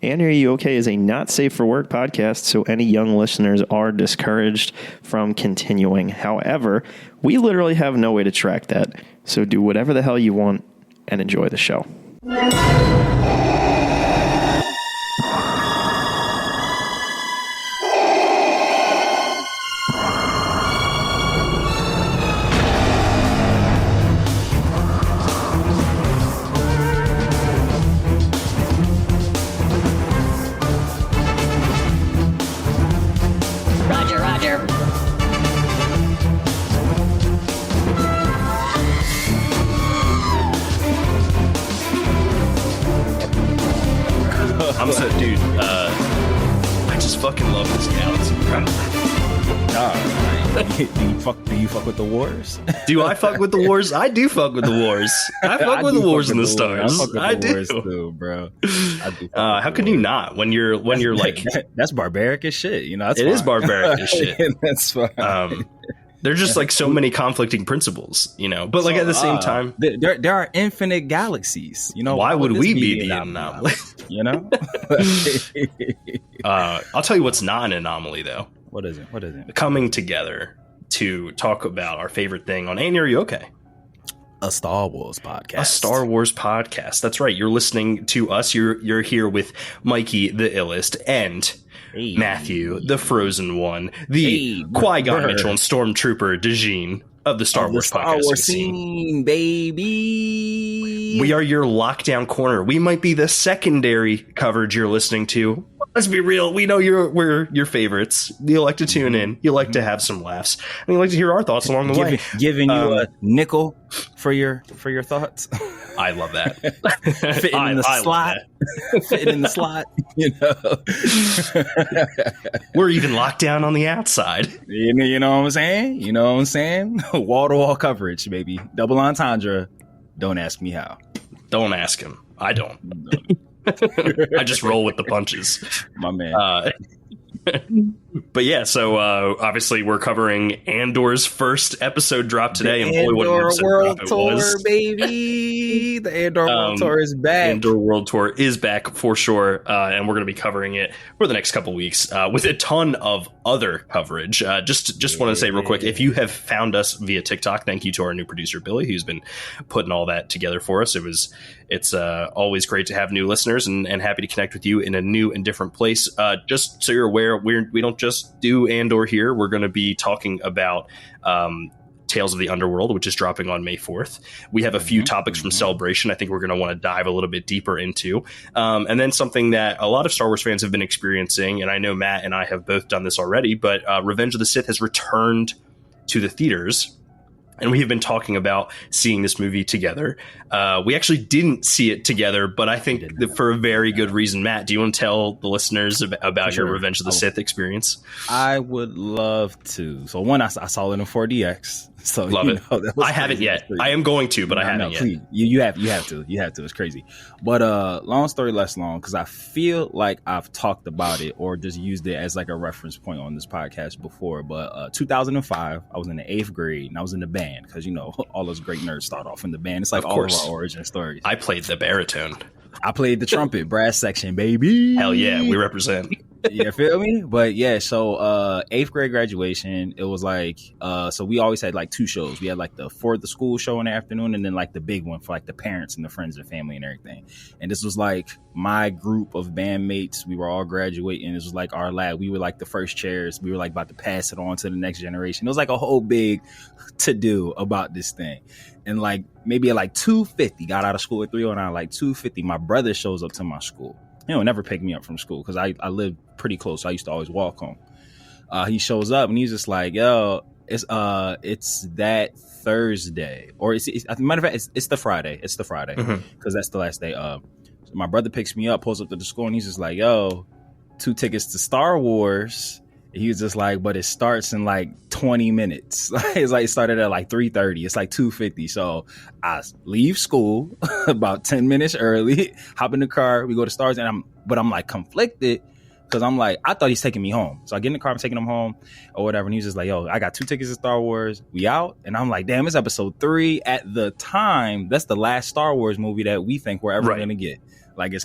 And Are You Okay is a not safe for work podcast, so any young listeners are discouraged from continuing. However, we literally have no way to track that, so do whatever the hell you want and enjoy the show. I just fucking love this galaxy, bro. Do you fuck with the wars? Do I fuck with the wars? I do fuck with the wars. I fuck with the wars and the stars. I do, wars too, bro. How can you not when you're like that's barbaric as shit? You know, that's it is barbaric as shit. That's fine. There's just like so many conflicting principles, you know. But like at the same time, there are infinite galaxies. You know, why would we be the anomaly? You know. I'll tell you what's not an anomaly though. What is it? What is it? Coming together to talk about our favorite thing on Are You Okay? A Star Wars podcast. A Star Wars podcast. That's right. You're listening to us. You're here with Mikey the Illest and Matthew the Frozen One, the Qui-Gon Mitchell and Stormtrooper Dejeen of the Star Wars Star podcast Wars scene, baby. We are your lockdown corner. We might be the secondary coverage you're listening to. Let's be real. We know we're your favorites. You like to tune in. You like to have some laughs. And you like to hear our thoughts along the way. Giving you a nickel for your thoughts. I love that. Fitting in the slot. Fitting in the slot. You know. We're even locked down on the outside. You know what I'm saying? You know what I'm saying? Wall to wall coverage, baby. Double entendre. Don't ask me how. Don't ask him. I don't. I just roll with the punches. My man. But yeah, so obviously we're covering Andor's first episode drop today. The Andor World Tour, baby. The Andor World Tour is back. Andor World Tour is back for sure. And we're going to be covering it for the next couple weeks with a ton of other coverage. Just want to say real quick, if you have found us via TikTok, thank you to our new producer, Billy, who's been putting all that together for us. It's always great to have new listeners and happy to connect with you in a new and different place. Just so you're aware, we don't just do Andor here. We're going to be talking about Tales of the Underworld, which is dropping on May 4th. We have a few topics from Celebration I think we're going to want to dive a little bit deeper into. And then something that a lot of Star Wars fans have been experiencing, and I know Matt and I have both done this already, but Revenge of the Sith has returned to the theaters. And we have been talking about seeing this movie together. We actually didn't see it together, but I think that for a very good reason. Matt, do you want to tell the listeners about your Revenge of the Sith experience? I would love to. So one, I saw it in 4DX. So love it. I haven't yet. I am going to, but I haven't yet. Please. You have to. It's crazy. But long story less long, because I feel like I've talked about it or just used it as like a reference point on this podcast before. But 2005, I was in the 8th grade and I was in the band because, you know, all those great nerds start off in the band. It's like all of our origin stories. I played the baritone. I played the trumpet, brass section, baby. Hell yeah, we represent. You feel me? But yeah, so 8th grade graduation, it was like so we always had like 2 shows. We had like the for the school show in the afternoon and then like the big one for like the parents and the friends and family and everything. And this was like my group of bandmates. We were all graduating. This was like our lab. We were like the first chairs. We were like about to pass it on to the next generation. It was like a whole big to do about this thing. And like maybe at like 2:50, got out of school at 3:09, like 2:50, my brother shows up to my school. He don't never pick me up from school because I lived pretty close. So I used to always walk home. He shows up and he's just like, yo, it's that Thursday. Or as a matter of fact, it's the Friday. It's the Friday because that's the last day. So my brother picks me up, pulls up to the school, and he's just like, yo, 2 tickets to Star Wars. He was just like, but it starts in like 20 minutes. It's like it started at like 3:30. It's like 2:50. So I leave school about 10 minutes early, hop in the car, we go to Stars, and I'm like conflicted because I'm like, I thought he's taking me home. So I get in the car, I'm taking him home or whatever. And he's just like, yo, I got 2 tickets to Star Wars. We out. And I'm like, damn, it's episode 3. At the time, that's the last Star Wars movie that we think we're ever going to get. Like it's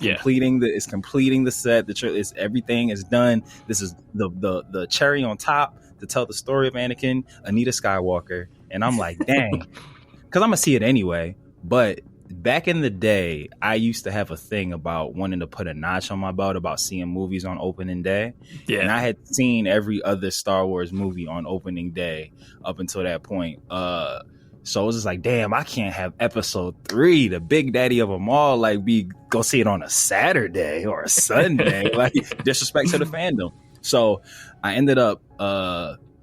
completing the set. It's everything is done. This is the cherry on top to tell the story of Anakin, Anita Skywalker. And I'm like, dang, because I'm gonna see it anyway. But back in the day, I used to have a thing about wanting to put a notch on my belt about seeing movies on opening day. Yeah. And I had seen every other Star Wars movie on opening day up until that point. So it was just like, damn, I can't have episode 3, the big daddy of them all, like go see it on a Saturday or a Sunday. Like disrespect to the fandom. So I ended up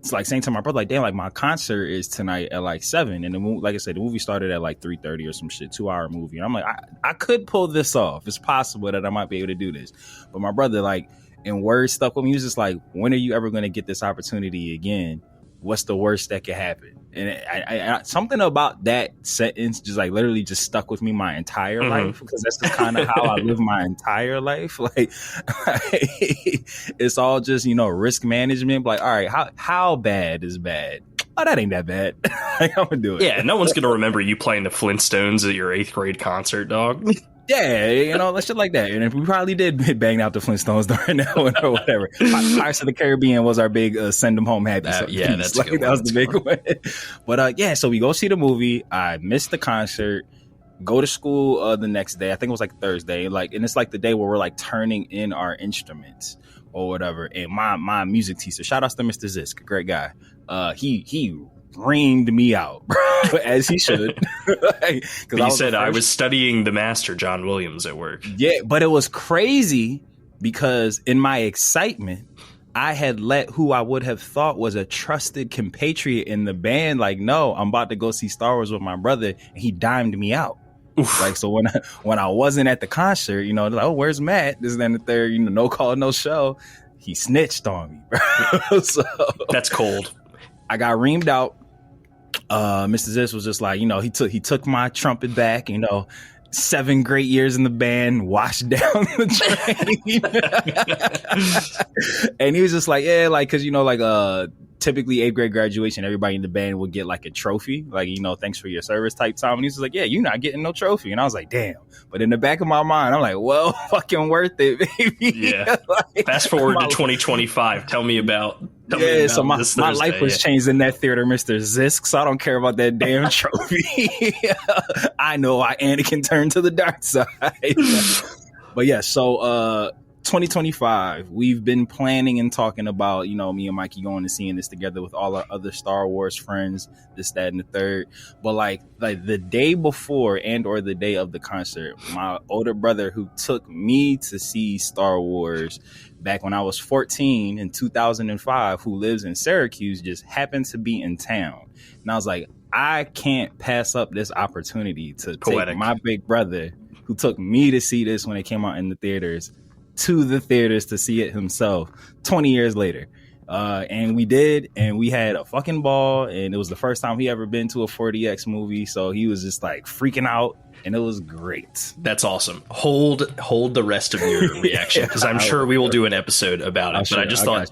it's like saying to my brother, like, damn, like my concert is tonight at like 7, and like I said, the movie started at like 3:30 or some shit, 2-hour movie. And I'm like, I could pull this off. It's possible that I might be able to do this. But my brother, like, in words stuck with me, he was just like, when are you ever going to get this opportunity again? What's the worst that could happen? And I something about that sentence just like literally just stuck with me my entire life, because that's just kind of how I live my entire life. Like it's all just, risk management. Like, all right, how bad is bad? Oh, that ain't that bad. Like, I'm gonna do it. Yeah, no one's gonna remember you playing the Flintstones at your 8th grade concert, dog. Yeah, shit like that. And if we probably did bang out the Flintstones during that one or whatever. Pirates of the Caribbean was our big send them home happy. Yeah, that's like, that was the big one. But so we go see the movie. I missed the concert. Go to school the next day. I think it was like Thursday. And it's like the day where we're like turning in our instruments or whatever. And my music teacher, shout outs to Mr. Zisk, great guy. He reamed me out, bro, as he should. Like, but you said I was studying the master, John Williams, at work. Yeah, but it was crazy because in my excitement, I had let who I would have thought was a trusted compatriot in the band, like, no, I'm about to go see Star Wars with my brother, and he dimed me out. Oof. Like, so when I wasn't at the concert, like, oh, where's Matt? This and the third, no call, no show. He snitched on me, bro. So that's cold. I got reamed out. Mr. Ziss was just like, he took my trumpet back, 7 great years in the band, washed down the train. And he was just like, yeah, like, cause typically 8th grade graduation, everybody in the band would get like a trophy, like, thanks for your service type time. And he was like, yeah, you're not getting no trophy. And I was like, damn. But in the back of my mind, I'm like, well, fucking worth it, baby. Yeah. Like, fast forward to 2025. Tell me about so my life was changed in that theater, Mr. Zisk. So I don't care about that damn trophy. I know why Anakin turned to the dark side. But yeah, so 2025, we've been planning and talking about, me and Mikey going and seeing this together with all our other Star Wars friends, this, that, and the third. But like the day before and or the day of the concert, my older brother, who took me to see Star Wars back when I was 14 in 2005, who lives in Syracuse, just happened to be in town. And I was like, I can't pass up this opportunity to take my big brother, who took me to see this when it came out in the theaters, to the theaters to see it himself 20 years later. And we did, and we had a fucking ball, and it was the first time he ever been to a 4DX movie, so he was just like freaking out, and it was great. That's awesome. Hold the rest of your reaction, because I'm sure we will do an episode about it. But I just thought,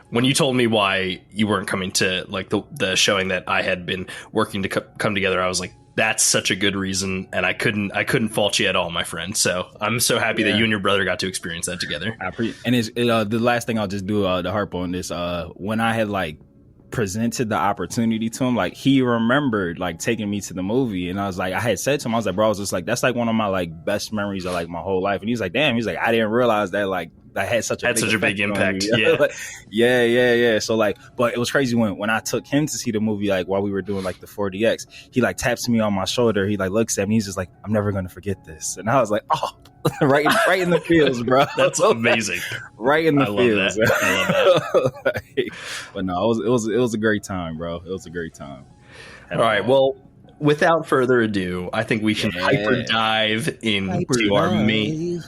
when you told me why you weren't coming to like the showing that I had been working to come together, I was like, that's such a good reason, and I couldn't fault you at all, my friend. So I'm so happy that you and your brother got to experience that together. And the last thing I'll just do to harp on this, when I had like presented the opportunity to him, like he remembered like taking me to the movie, and I was like, I had said to him, I was like, bro, I was just like, that's like one of my like best memories of like my whole life. And he's like, damn, he's like, I didn't realize that like that had such a big impact. Yeah. So like, but it was crazy when I took him to see the movie, like while we were doing like the 4DX, he like taps me on my shoulder. He like looks at me. He's just like, I'm never going to forget this. And I was like, oh, right in the feels, bro. That's amazing. Right in the feels. I love that. But no, it was a great time, bro. It was a great time. All right. Well, without further ado, I think we should hyper dive into our main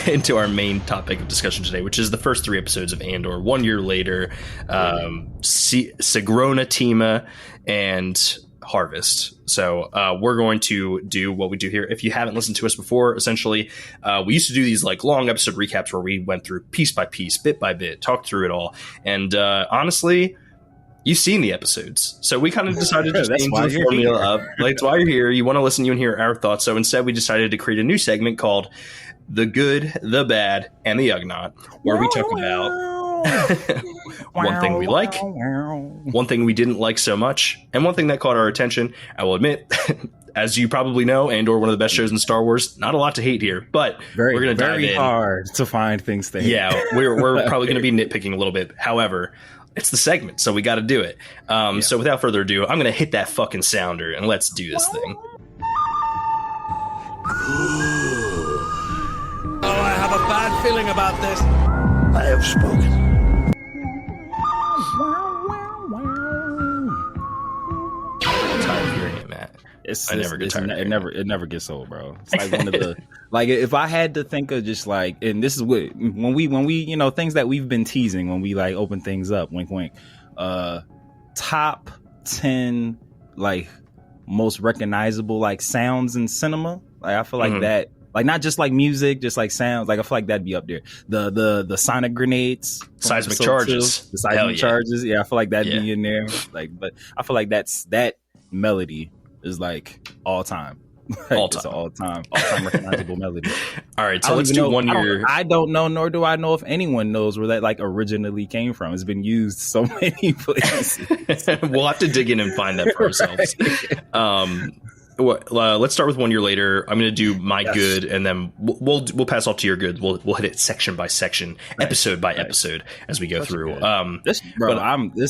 into our main topic of discussion today, which is the first 3 episodes of Andor. 1 year later, Sgrona Teema and Harvest. So we're going to do what we do here. If you haven't listened to us before, essentially, we used to do these like long episode recaps where we went through piece by piece, bit by bit, talked through it all. And honestly, You've seen the episodes, so we kind of decided to That's change why the you're formula here. up. Like, that's why you're here. You want to listen, you and hear our thoughts. So instead, we decided to create a new segment called "The Good, the Bad, and the Ugnaught," where we talk about one thing we like, one thing we didn't like so much, and one thing that caught our attention. I will admit, as you probably know, Andor, one of the best shows in Star Wars. Not a lot to hate here, but we're going to dive in. Very hard to find things to hate. Yeah, we're probably going to be nitpicking a little bit. However, it's the segment, so we got to do it. So without further ado, I'm going to hit that fucking sounder and let's do this thing. Oh, I have a bad feeling about this. I have spoken. I'm tired of hearing it, Matt. I never get tired. It never gets old, bro. It's like one of the like if I had to think of just like, and this is what when we things that we've been teasing when we like open things up, wink wink. Top 10 like most recognizable like sounds in cinema. Like I feel like that, like not just like music, just like sounds. Like I feel like that'd be up there. The sonic grenades, Seismic charges, the seismic charges. Yeah, I feel like that'd be in there. Like, but I feel like that melody is like all time. Like, all time. It's an all time recognizable melody. All right, so let's do 1 year. I don't know, nor do I know if anyone knows where that like originally came from. It's been used so many places. We'll have to dig in and find that for ourselves. Let's start with 1 year later. I'm going to do my good, and then we'll pass off to your good. We'll hit it section by section, episode by episode as we go through. This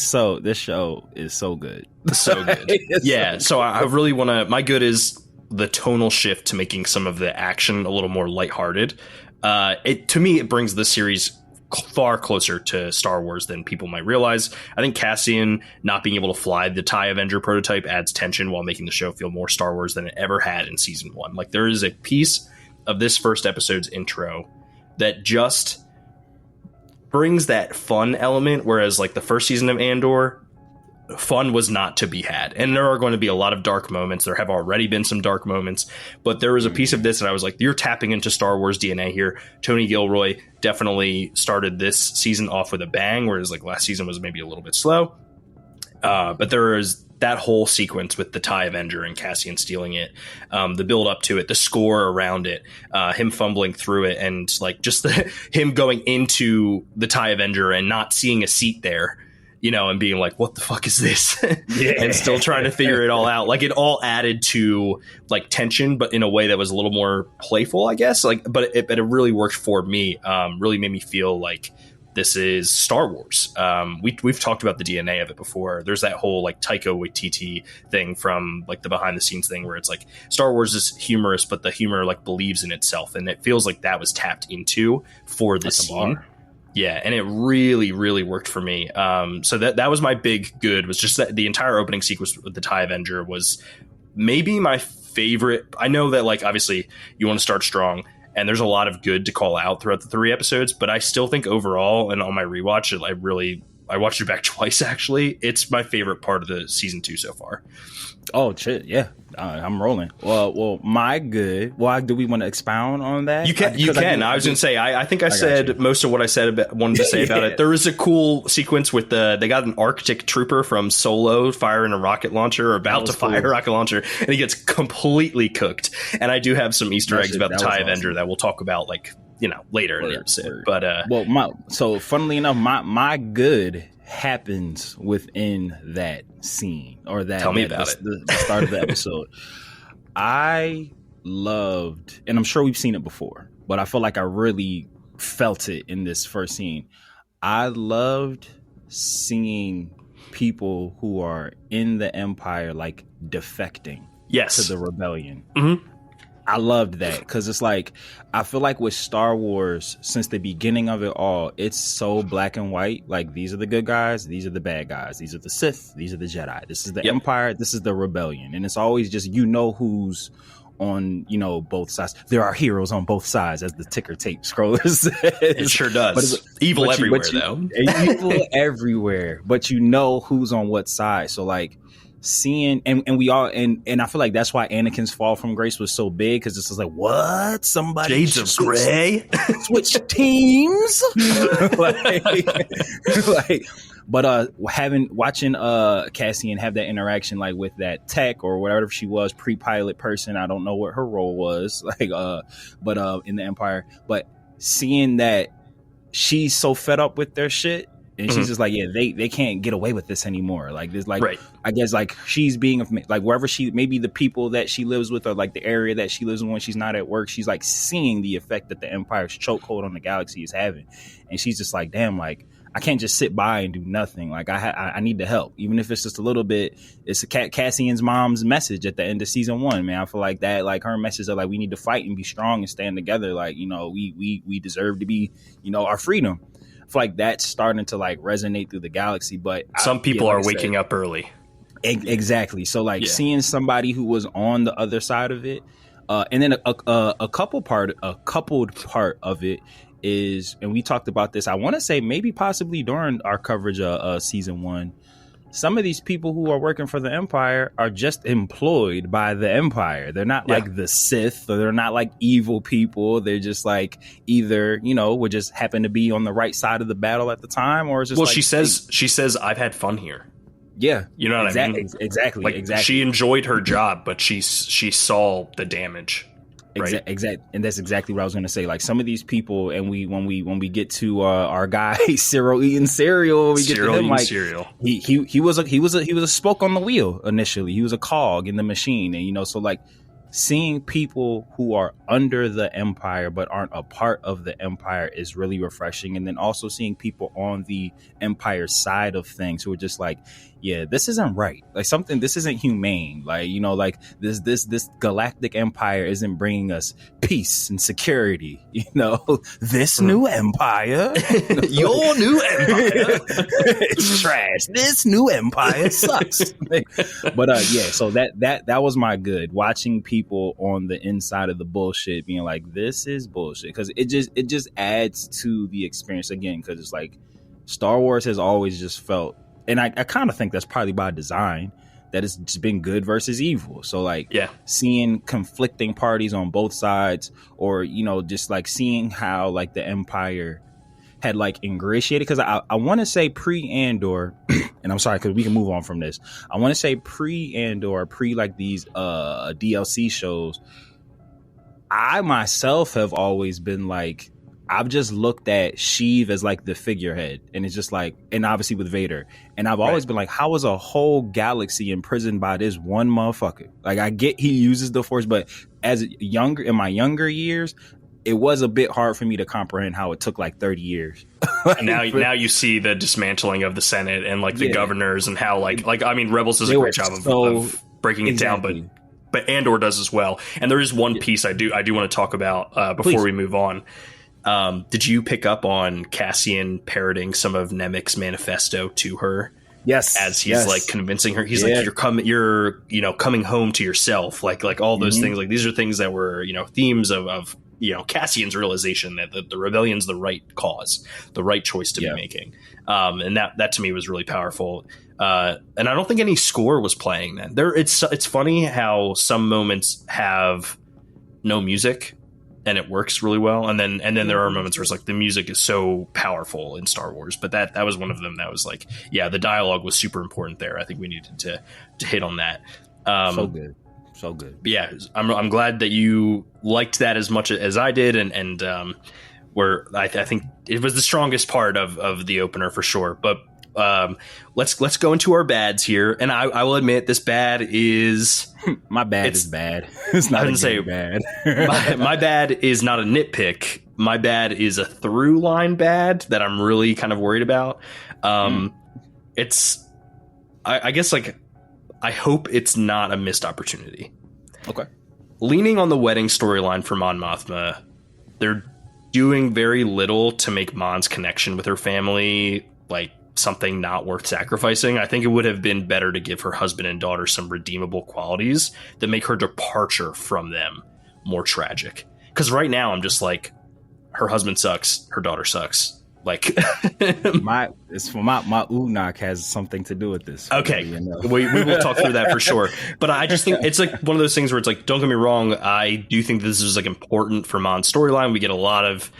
show is so good. So good. Yeah. So I really want to. My good is the tonal shift to making some of the action a little more lighthearted. To me, it brings the series far closer to Star Wars than people might realize. I think Cassian not being able to fly the TIE Avenger prototype adds tension while making the show feel more Star Wars than it ever had in season 1. Like, there is a piece of this first episode's intro that just brings that fun element, whereas like the first season of Andor, fun was not to be had. And there are going to be a lot of dark moments. There have already been some dark moments, but there was a piece of this that I was like, you're tapping into Star Wars DNA here. Tony Gilroy definitely started this season off with a bang, whereas like last season was maybe a little bit slow. But there is that whole sequence with the TIE Avenger and Cassian stealing it, the build up to it, the score around it, him fumbling through it, and like just him going into the TIE Avenger and not seeing a seat there, and being like, what the fuck is this? And still trying to figure it all out. Like, it all added to like tension, but in a way that was a little more playful, I guess. Like, but it really worked for me. Really made me feel like this is Star Wars. We've talked about the DNA of it before. There's that whole like Taika Waititi thing from like the behind the scenes thing where it's like Star Wars is humorous, but the humor like believes in itself. And it feels like that was tapped into for this scene. Yeah, and it really, really worked for me. So that was my big good, was just that the entire opening sequence with the TIE Avenger was maybe my favorite. I know that, like, obviously you want to start strong, and there's a lot of good to call out throughout the 3 episodes, but I still think overall, and on my rewatch, I watched it back twice, actually. It's my favorite part of the season 2 so far. Oh, shit, yeah. I'm rolling. Well, my good. Well, do we want to expound on that? You can. I was going to say, I think I said most of what I wanted to say about it. There is a cool sequence with they got an Arctic trooper from Solo firing a rocket launcher, or about to fire a rocket launcher, and he gets completely cooked. And I do have some Easter eggs about the TIE Avenger that we'll talk about, like, later in the episode. But so funnily enough, my good happens within that scene, or that tell me about it. The start of the episode. I loved, and I'm sure we've seen it before, but I feel like I really felt it in this first scene. I loved seeing people who are in the Empire like defecting to the rebellion. Mm-hmm. I loved that, because it's like, I feel like with Star Wars, since the beginning of it all, it's so black and white. Like, these are the good guys, these are the bad guys, these are the Sith, these are the Jedi, this is the Empire, this is the rebellion. And it's always just, who's on, both sides. There are heroes on both sides, as the ticker tape scroller says. It sure does. Evil everywhere, though. Evil everywhere, but who's on what side. So, like, seeing and we all and I feel like that's why Anakin's fall from grace was so big, because it's just like, what, somebody Shades of Grey switch teams watching Cassian have that interaction like with that tech or whatever she was, pre-pilot person, I don't know what her role was, but in the Empire, but seeing that she's so fed up with their shit. And she's just like, yeah, they can't get away with this anymore. Like, there's like, right. I guess like she's being like wherever she, maybe the people that she lives with or like the area that she lives in when she's not at work, she's like seeing the effect that the Empire's chokehold on the galaxy is having. And she's just like, damn, like I can't just sit by and do nothing. Like I need to help, even if it's just a little bit. It's Cassian's mom's message at the end of season 1, man. I feel like that, like her message of like, we need to fight and be strong and stand together. Like, you know, we deserve to be, you know, our freedom. I feel like that's starting to like resonate through the galaxy, but some people are waking up early. Exactly. So like seeing somebody who was on the other side of it, and then a coupled part of it is, and we talked about this, I want to say maybe possibly during our coverage of season 1. Some of these people who are working for the Empire are just employed by the Empire. They're not like the Sith, or they're not like evil people. They're just like either, you know, would just happen to be on the right side of the battle at the time, or it's just she says I've had fun here. Yeah, you know what I mean? Exactly. Like, exactly. She enjoyed her job, but she saw the damage. Right? Exactly, and that's exactly what I was going to say. Like some of these people, and when we get to our guy Cyril eating cereal, we get to him like cereal. He was a spoke on the wheel initially. He was a cog in the machine, and you know, so like seeing people who are under the Empire but aren't a part of the Empire is really refreshing. And then also seeing people on the Empire side of things who are just like, yeah, this isn't right. Like this isn't humane. Like, you know, like this galactic Empire isn't bringing us peace and security. You know, this new Empire, your new Empire, it's trash. This new Empire sucks. But yeah, so that was my good, watching people on the inside of the bullshit being like, this is bullshit, because it just adds to the experience again, because it's like Star Wars has always just felt, and I kind of think that's probably by design, that it's just been good versus evil. So like seeing conflicting parties on both sides, or, you know, just like seeing how like the Empire had like ingratiated, because I want to say pre-Andor, and I'm sorry, because we can move on from this. I want to say pre-Andor, like these DLC shows, I myself have always been like, I've just looked at Sheev as like the figurehead, and it's just like, and obviously with Vader, and I've always been like, how is a whole galaxy imprisoned by this one motherfucker? Like, I get he uses the Force, but in my younger years, it was a bit hard for me to comprehend how it took like 30 years. now you see the dismantling of the Senate and like the governors, and how like I mean, Rebels does a great job of breaking it down, but Andor does as well. And there is one piece I do want to talk about before we move on. Did you pick up on Cassian parroting some of Nemik's manifesto to her? Yes. As he's like convincing her, he's like, you're you know, coming home to yourself. Like all those things, like these are things that were, you know, themes of you know, Cassian's realization that the rebellion's the right cause, the right choice to be making. And that to me was really powerful. And I don't think any score was playing then. It's funny how some moments have no music and it works really well, and then there are moments where it's like the music is so powerful in Star Wars, but that was one of them that was like, yeah, the dialogue was super important there. I think we needed to hit on that. So good. Yeah, I'm glad that you liked that as much as I did, and where I think it was the strongest part of the opener for sure. But let's go into our bads here, and I will admit this bad is my bad is bad. It's not bad. my bad is not a nitpick. My bad is a through line bad that I'm really kind of worried about. It's I guess like I hope it's not a missed opportunity. Okay. Leaning on the wedding storyline for Mon Mothma, they're doing very little to make Mon's connection with her family like something not worth sacrificing. I think it would have been better to give her husband and daughter some redeemable qualities that make her departure from them more tragic. Because right now I'm just like, her husband sucks, her daughter sucks. Like, my Ugnok has something to do with this. Okay, we will talk through that for sure. But I just think it's like one of those things where it's like, don't get me wrong, I do think this is like important for Mon's storyline. We get a lot of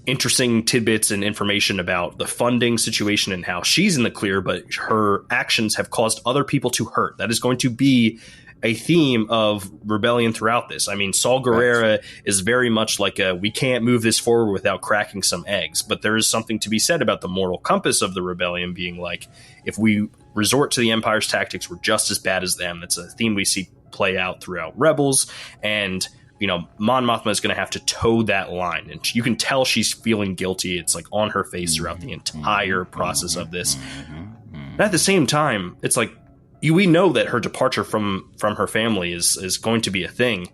interesting tidbits and information about the funding situation and how she's in the clear, but her actions have caused other people to hurt. That is going to be a theme of rebellion throughout this. I mean, Saul Guerrera is very much like we can't move this forward without cracking some eggs. But there is something to be said about the moral compass of the rebellion being like, if we resort to the Empire's tactics, we're just as bad as them. That's a theme we see play out throughout Rebels. And, you know, Mon Mothma is going to have to toe that line. And you can tell she's feeling guilty. It's like on her face throughout the entire process of this. And at the same time, it's like, we know that her departure from her family is going to be a thing.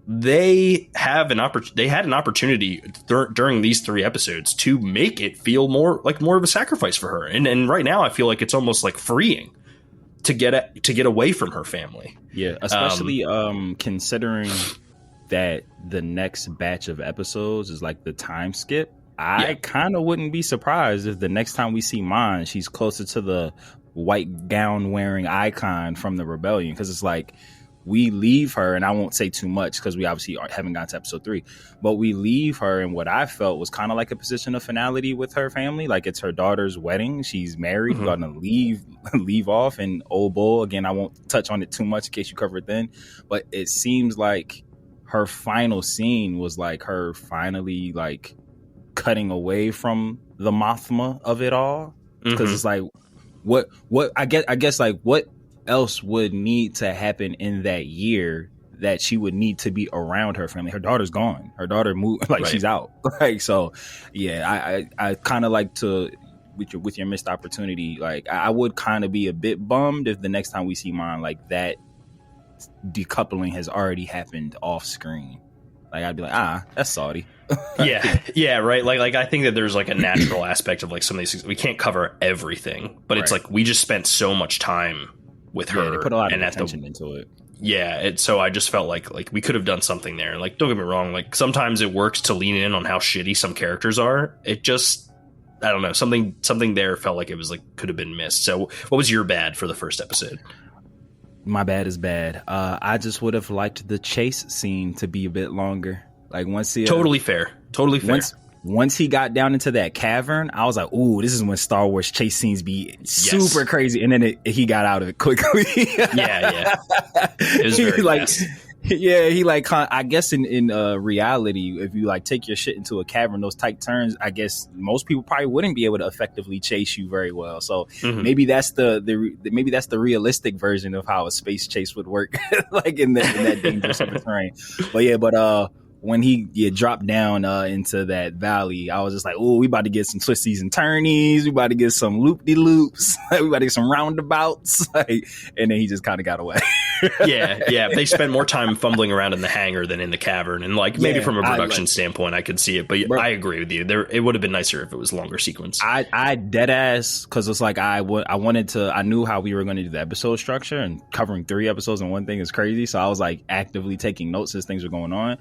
They had an opportunity during these 3 episodes to make it feel more of a sacrifice for her. And right now I feel like it's almost like freeing to get away from her family. Yeah, especially considering that the next batch of episodes is like the time skip. I kind of wouldn't be surprised if the next time we see Mon, she's closer to the white gown wearing icon from the rebellion, because it's like we leave her, and I won't say too much because we obviously haven't gotten to episode 3, but we leave her in what I felt was kind of like a position of finality with her family. Like, it's her daughter's wedding, she's married, we're gonna leave off, and Old Bull again, I won't touch on it too much in case you cover it then, but it seems like her final scene was like her finally like cutting away from the Mothma of it all, because it's like what I guess like what else would need to happen in that year that she would need to be around her family? Her daughter's gone. Her daughter moved, like, she's out. Like, so yeah, I kind of like to with your missed opportunity. Like, I would kind of be a bit bummed if the next time we see Mon, like, that decoupling has already happened off screen. Like, I'd be like, that's Saudi. yeah, right. Like I think that there's like a natural aspect of like some of these things. We can't cover everything, but it's like we just spent so much time with her. They put a lot of attention into it. Yeah, so I just felt like we could have done something there. Like, don't get me wrong, like sometimes it works to lean in on how shitty some characters are. It just, I don't know, something there felt like it was like could have been missed. So what was your bad for the first episode? My bad is bad. I just would have liked the chase scene to be a bit longer. Like, once he totally fair. Once he got down into that cavern, I was like, "Ooh, this is when Star Wars chase scenes be super crazy." And then he got out of it quickly. yeah. It was very fast. Yeah, he like, I guess in reality, if you like take your shit into a cavern, those tight turns, I guess most people probably wouldn't be able to effectively chase you very well. So maybe that's the realistic version of how a space chase would work, like in that dangerous terrain. But when he dropped down into that valley, I was just like, oh, we about to get some twisties and turnies. We about to get some loop-de-loops. We about to get some roundabouts. Like, and then he just kind of got away. yeah. They spent more time fumbling around in the hangar than in the cavern. And like maybe from a production standpoint, I could see it. But I agree with you. It would have been nicer if it was longer sequence. I dead ass, because it's like I knew how we were going to do the episode structure, and covering 3 episodes in one thing is crazy. So I was like actively taking notes as things were going on.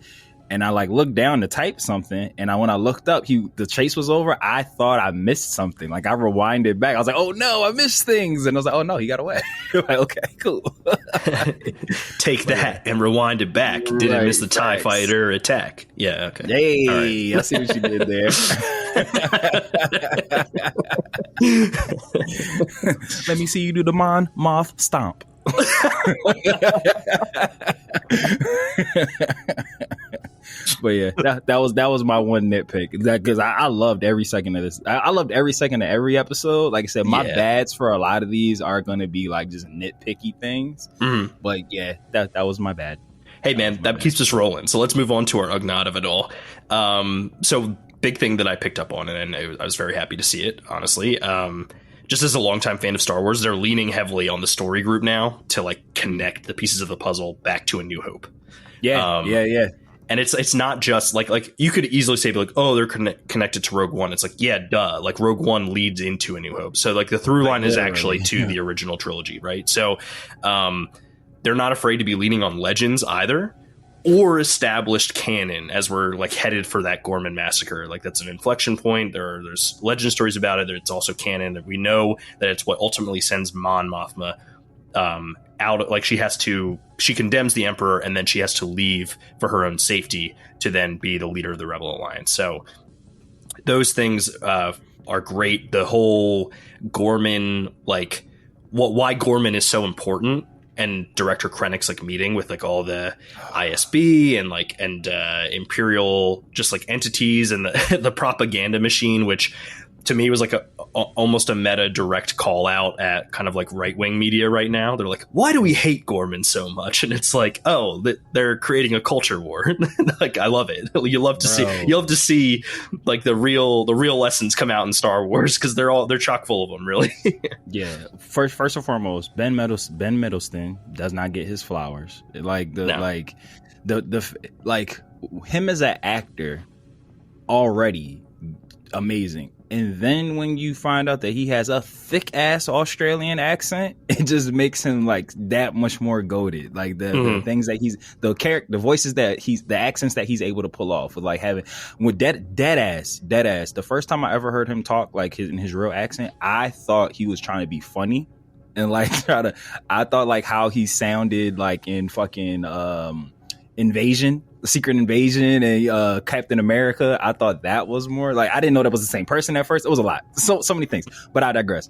And I like looked down to type something, and when I looked up, the chase was over. I thought I missed something. Like, I rewinded back. I was like, "Oh no, I missed things!" And I was like, "Oh no, he got away." Like, okay, cool. Take that and rewind it back. Didn't miss the TIE fighter attack. Yeah, okay. Hey, I see what you did there. Let me see you do the Mon Moth stomp. But yeah, that was my one nitpick, because I loved every second of this. I loved every second of every episode. Like I said, my bads for a lot of these are going to be like just nitpicky things. But yeah, that was my bad. Hey man, that keeps us rolling. So let's move on to our ugnaught of it all. So big thing that I picked up on, and I was very happy to see it, honestly. Just as a longtime fan of Star Wars, they're leaning heavily on the story group now to like connect the pieces of the puzzle back to A New Hope. Yeah. And it's not just like you could easily say like, oh, they're connected to Rogue One. It's like, yeah, duh. Like Rogue One leads into A New Hope. So like the through line is actually to the original trilogy, right? So they're not afraid to be leaning on Legends either. or established canon as we're like headed for that Gorman massacre. Like that's an inflection point. There's legend stories about it. It's also canon that we know that it's what ultimately sends Mon Mothma out. Like she condemns the Emperor, and then she has to leave for her own safety to then be the leader of the Rebel Alliance. So those things are great. The whole Gorman, like why Gorman is so important, and Director Krennic's like meeting with like all the ISB and Imperial just like entities and the propaganda machine, which to me was like almost a meta direct call out at kind of like right wing media right now. They're like, why do we hate Gorman so much? And it's like, oh, they're creating a culture war. Like I love it. You love to see like the real lessons come out in Star Wars, because they're chock full of them, really. Yeah. First and foremost, Ben Mendelsohn does not get his flowers. Like him as an actor already amazing. And then when you find out that he has a thick ass Australian accent, it just makes him like that much more goated. Like the things that the voices that the accents that he's able to pull off with like having with dead ass. The first time I ever heard him talk like in his real accent, I thought he was trying to be funny and like I thought like how he sounded like in fucking Secret Invasion and Captain America. I thought that was more like, I didn't know that was the same person at first. It was a lot. So many things, but I digress.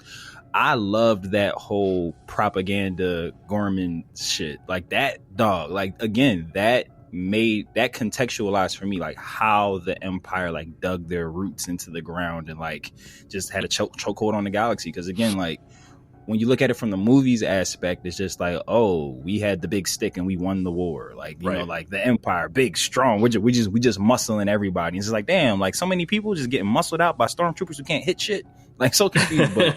I loved that whole propaganda Gorman shit. Like that dog, like again, that contextualized for me like how the Empire like dug their roots into the ground and like just had a chokehold on the galaxy. Because again, like when you look at it from the movies aspect, it's just like, oh, we had the big stick and we won the war. Like, you know, like the Empire, big, strong. We just muscling everybody. It's just like, damn, like so many people just getting muscled out by stormtroopers who can't hit shit. Like so confused. But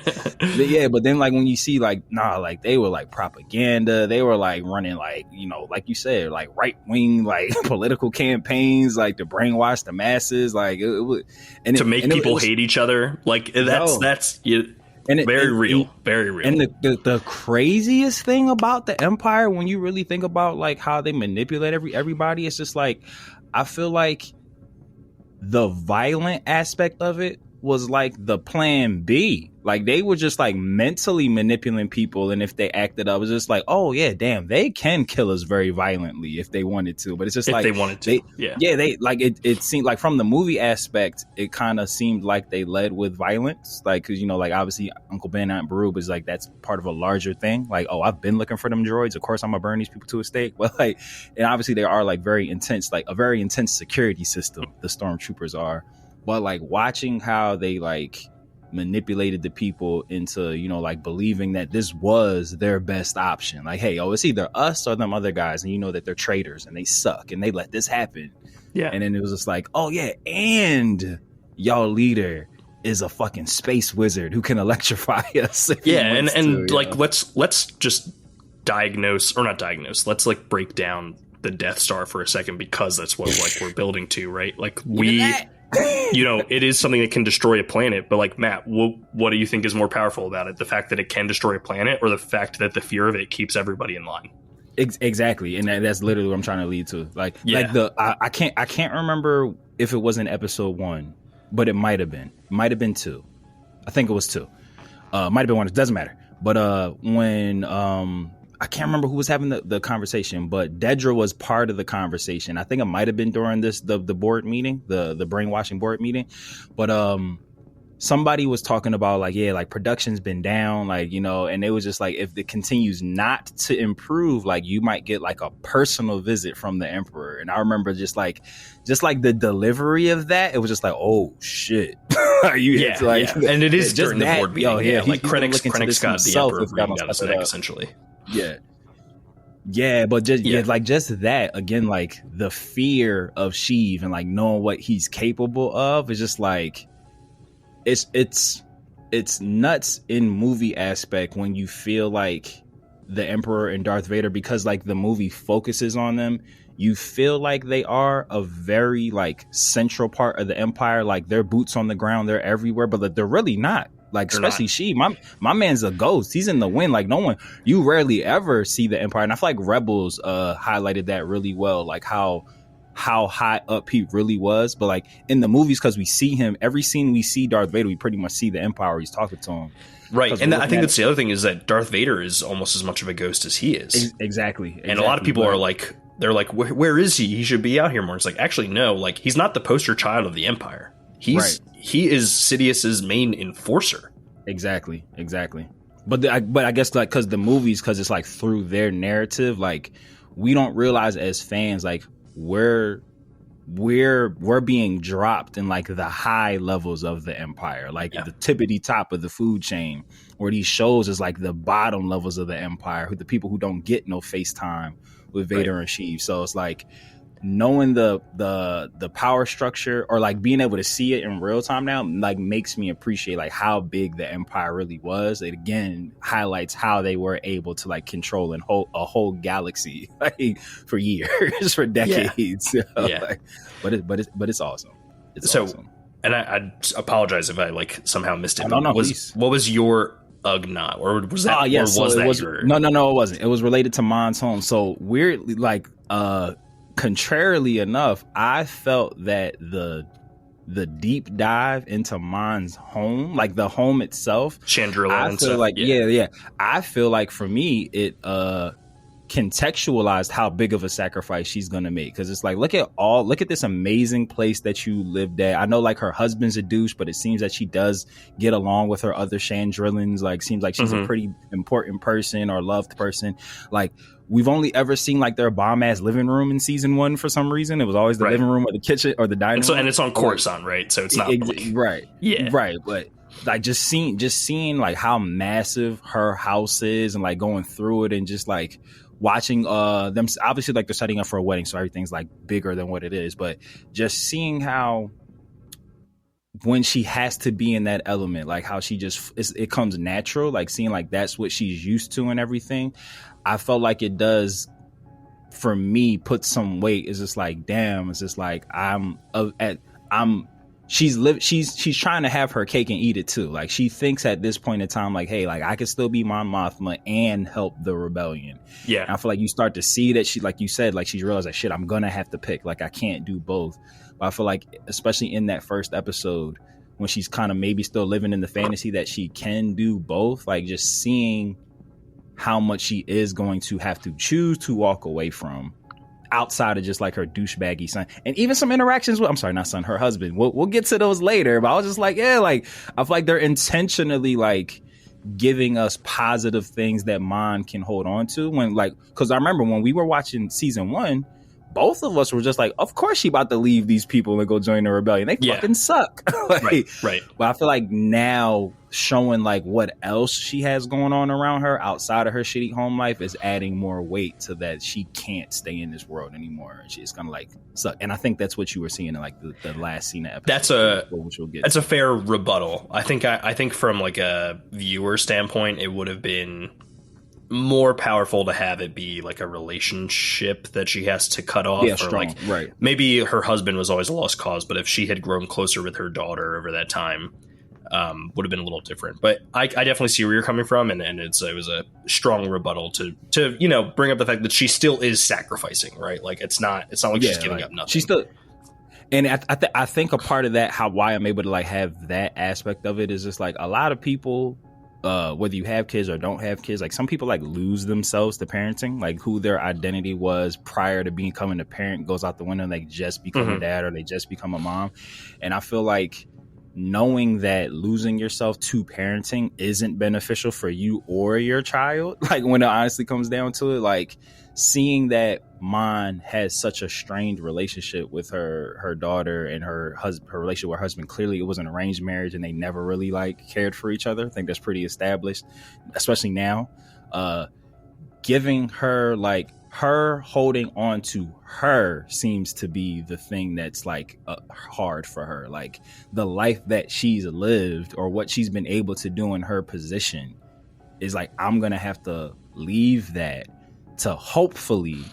yeah, but then like when you see like, nah, like they were like propaganda. They were like running like, you know, like you said, like right wing, like political campaigns, like to brainwash the masses. Like it was, and to make people hate each other. Like that's very real. And the craziest thing about the Empire, when you really think about like how they manipulate everybody, it's just like, I feel like the violent aspect of it was like the plan B. Like they were just like mentally manipulating people, and if they acted up, it was just like, oh yeah, damn, they can kill us very violently if they wanted to. But it's just if like they wanted to, they like it seemed like from the movie aspect, it kind of seemed like they led with violence, like because you know, like obviously Uncle Ben, Aunt Beru is like that's part of a larger thing. Like, oh, I've been looking for them droids. Of course, I'm gonna burn these people to a stake. But like, and obviously they are like very intense, like a very intense security system. The stormtroopers are. But like watching how they like manipulated the people into, you know, like believing that this was their best option. Like, hey, oh, it's either us or them other guys. And you know that they're traitors and they suck and they let this happen. Yeah. And then it was just like, oh yeah. And y'all leader is a fucking space wizard who can electrify us. Yeah. And like, let's just let's like break down the Death Star for a second, because that's what like we're building to, right? Like you know, it is something that can destroy a planet, but like Matt, what do you think is more powerful about it? The fact that it can destroy a planet, or the fact that the fear of it keeps everybody in line? Exactly, and that's literally what I'm trying to lead to. Like, I can't remember if it was in episode 1, but it might have been 2. I think it was 2. Might have been 1. It doesn't matter. But when I can't remember who was having the conversation, but Dedra was part of the conversation. I think it might have been during the board meeting, the brainwashing board meeting. But somebody was talking about like, yeah, like production's been down, like, you know, and it was just like, if it continues not to improve, like you might get like a personal visit from the Emperor. And I remember just like the delivery of that, it was just like, oh shit. And it is just during the board meeting. Like Krennic's got the Emperor breathing down his neck, essentially. Yeah, but just that again, like the fear of Sheev and like knowing what he's capable of is just like it's nuts in movie aspect when you feel like the Emperor and Darth Vader, because like the movie focuses on them, you feel like they are a very like central part of the Empire, like they're boots on the ground, they're everywhere, but like, they're really not. Like, They're especially not. she, my man's a ghost. He's in the wind. Like, no one, you rarely ever see the Empire. And I feel like Rebels highlighted that really well, like how high up he really was. But like in the movies, because we see him, every scene we see Darth Vader, we pretty much see the Empire. He's talking to him. Right. And I think that's the other thing, is that Darth Vader is almost as much of a ghost as he is. Exactly. And a lot of people are like, they're like, where is he? He should be out here more. It's like, actually, no, like he's not the poster child of the Empire. He is Sidious's main enforcer. Exactly. But I guess like because the movies, because it's like through their narrative, like we don't realize as fans like we're being dropped in like the high levels of the Empire, like the tippity top of the food chain, where these shows is like the bottom levels of the Empire, who the people who don't get no FaceTime with Vader and Sheev. So it's like knowing the power structure, or like being able to see it in real time now, like makes me appreciate like how big the Empire really was. It again highlights how they were able to like control and hold a whole galaxy like for years, for decades. Like, but it's awesome. It's awesome. And I apologize if I like somehow missed it. No, what was your Ugnaught, or was that? No, it wasn't. It was related to Mon's home. So weirdly, like contrarily enough, I felt that the deep dive into Mon's home, like the home itself, Chandrila, I and feel stuff. like I feel like for me it contextualized how big of a sacrifice she's gonna make, because it's like look at this amazing place that you lived at. I know like her husband's a douche, but it seems that she does get along with her other Chandrilans. Like seems like she's a pretty important person or loved person. Like we've only ever seen like their bomb ass living room in season 1 for some reason. It was always the living room or the kitchen or the dining room. And it's on Coruscant, right? So it's not right. But like just seeing like how massive her house is, and like going through it, and just like watching them, obviously like they're setting up for a wedding, so everything's like bigger than what it is, but just seeing how when she has to be in that element, like how she just it comes natural, like seeing like that's what she's used to and everything. I felt like it does for me put some weight. It's just like, damn, it's just like she's trying to have her cake and eat it too. Like she thinks at this point in time, like, hey, like I could still be Mon Mothma and help the rebellion. Yeah. And I feel like you start to see that she, like you said, like she's realized like, shit, I'm gonna have to pick. Like I can't do both. But I feel like, especially in that first episode, when she's kind of maybe still living in the fantasy that she can do both, like just seeing how much she is going to have to choose to walk away from, outside of just like her douchebaggy son, and even some interactions with, I'm sorry, not son, her husband. We'll get to those later, but I was just like, yeah, like I feel like they're intentionally like giving us positive things that Mon can hold on to, when like, because I remember when we were watching season 1, both of us were just like, of course she about to leave these people and go join the rebellion. They fucking suck. Like, right. But I feel like now showing like what else she has going on around her outside of her shitty home life is adding more weight to that she can't stay in this world anymore. She's gonna like suck. And I think that's what you were seeing in like the last scene of episode. That's a fair rebuttal. I think from like a viewer standpoint, it would have been more powerful to have it be like a relationship that she has to cut off, or strong. Like right. Maybe her husband was always a lost cause, but if she had grown closer with her daughter over that time, would have been a little different. But I definitely see where you're coming from, and it was a strong rebuttal to bring up the fact that she still is sacrificing, right? Like it's not like she's giving up nothing. She's still. And I think a part of that, why I'm able to like have that aspect of it, is just like a lot of people, whether you have kids or don't have kids, like some people like lose themselves to parenting, like who their identity was prior to becoming a parent goes out the window, and they just become a dad or they just become a mom. And I feel like knowing that losing yourself to parenting isn't beneficial for you or your child, like when it honestly comes down to it, like seeing that Mon has such a strained relationship with her daughter, and her relationship with her husband, clearly it was an arranged marriage and they never really like cared for each other. I think that's pretty established, especially now. Giving her like her holding on to her seems to be the thing that's like hard for her. Like the life that she's lived or what she's been able to do in her position is like, I'm gonna have to leave that to hopefully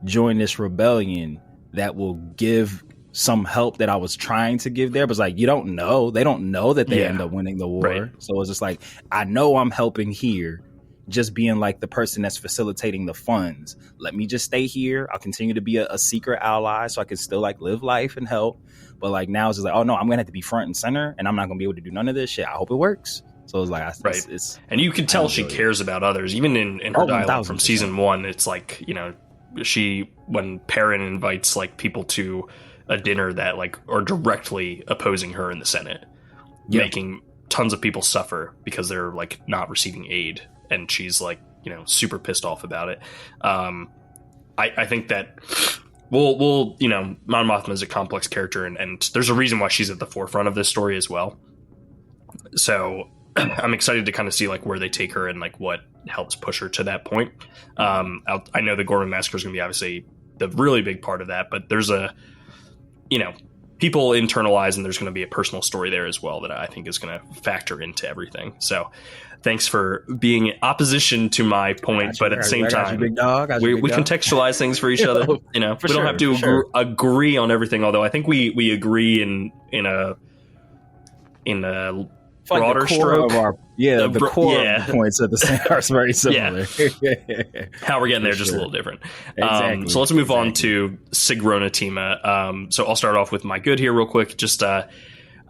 join this rebellion that will give some help that I was trying to give there, but it's like, you don't know. They don't know that they end up winning the war. Right. So it's just like, I know I'm helping here, just being like the person that's facilitating the funds. Let me just stay here. I'll continue to be a secret ally so I can still like live life and help. But like now it's just like, oh no, I'm gonna have to be front and center, and I'm not gonna be able to do none of this shit. I hope it works. So it's like, it's and you can tell she cares about others, even in her dialogue from season 1. It's like, you know, when Perrin invites like people to a dinner that like are directly opposing her in the Senate, making tons of people suffer because they're like not receiving aid, and she's like, you know, super pissed off about it. I think that we'll you know, Mon Mothma is a complex character, and there's a reason why she's at the forefront of this story as well. So I'm excited to kind of see like where they take her and like what helps push her to that point. I know the Gorman Massacre is going to be obviously the really big part of that, but there's you know, people internalize, and there's going to be a personal story there as well that I think is going to factor into everything. So thanks for being in opposition to my point, but at the same time, we contextualize things for each other. You know, we don't have to agree on everything, although I think we agree in a broader like stroke. The core points of the same are very similar. How we're getting there just a little different. Exactly. So let's move on to Sgrona Teema. So I'll start off with my good here real quick. Just I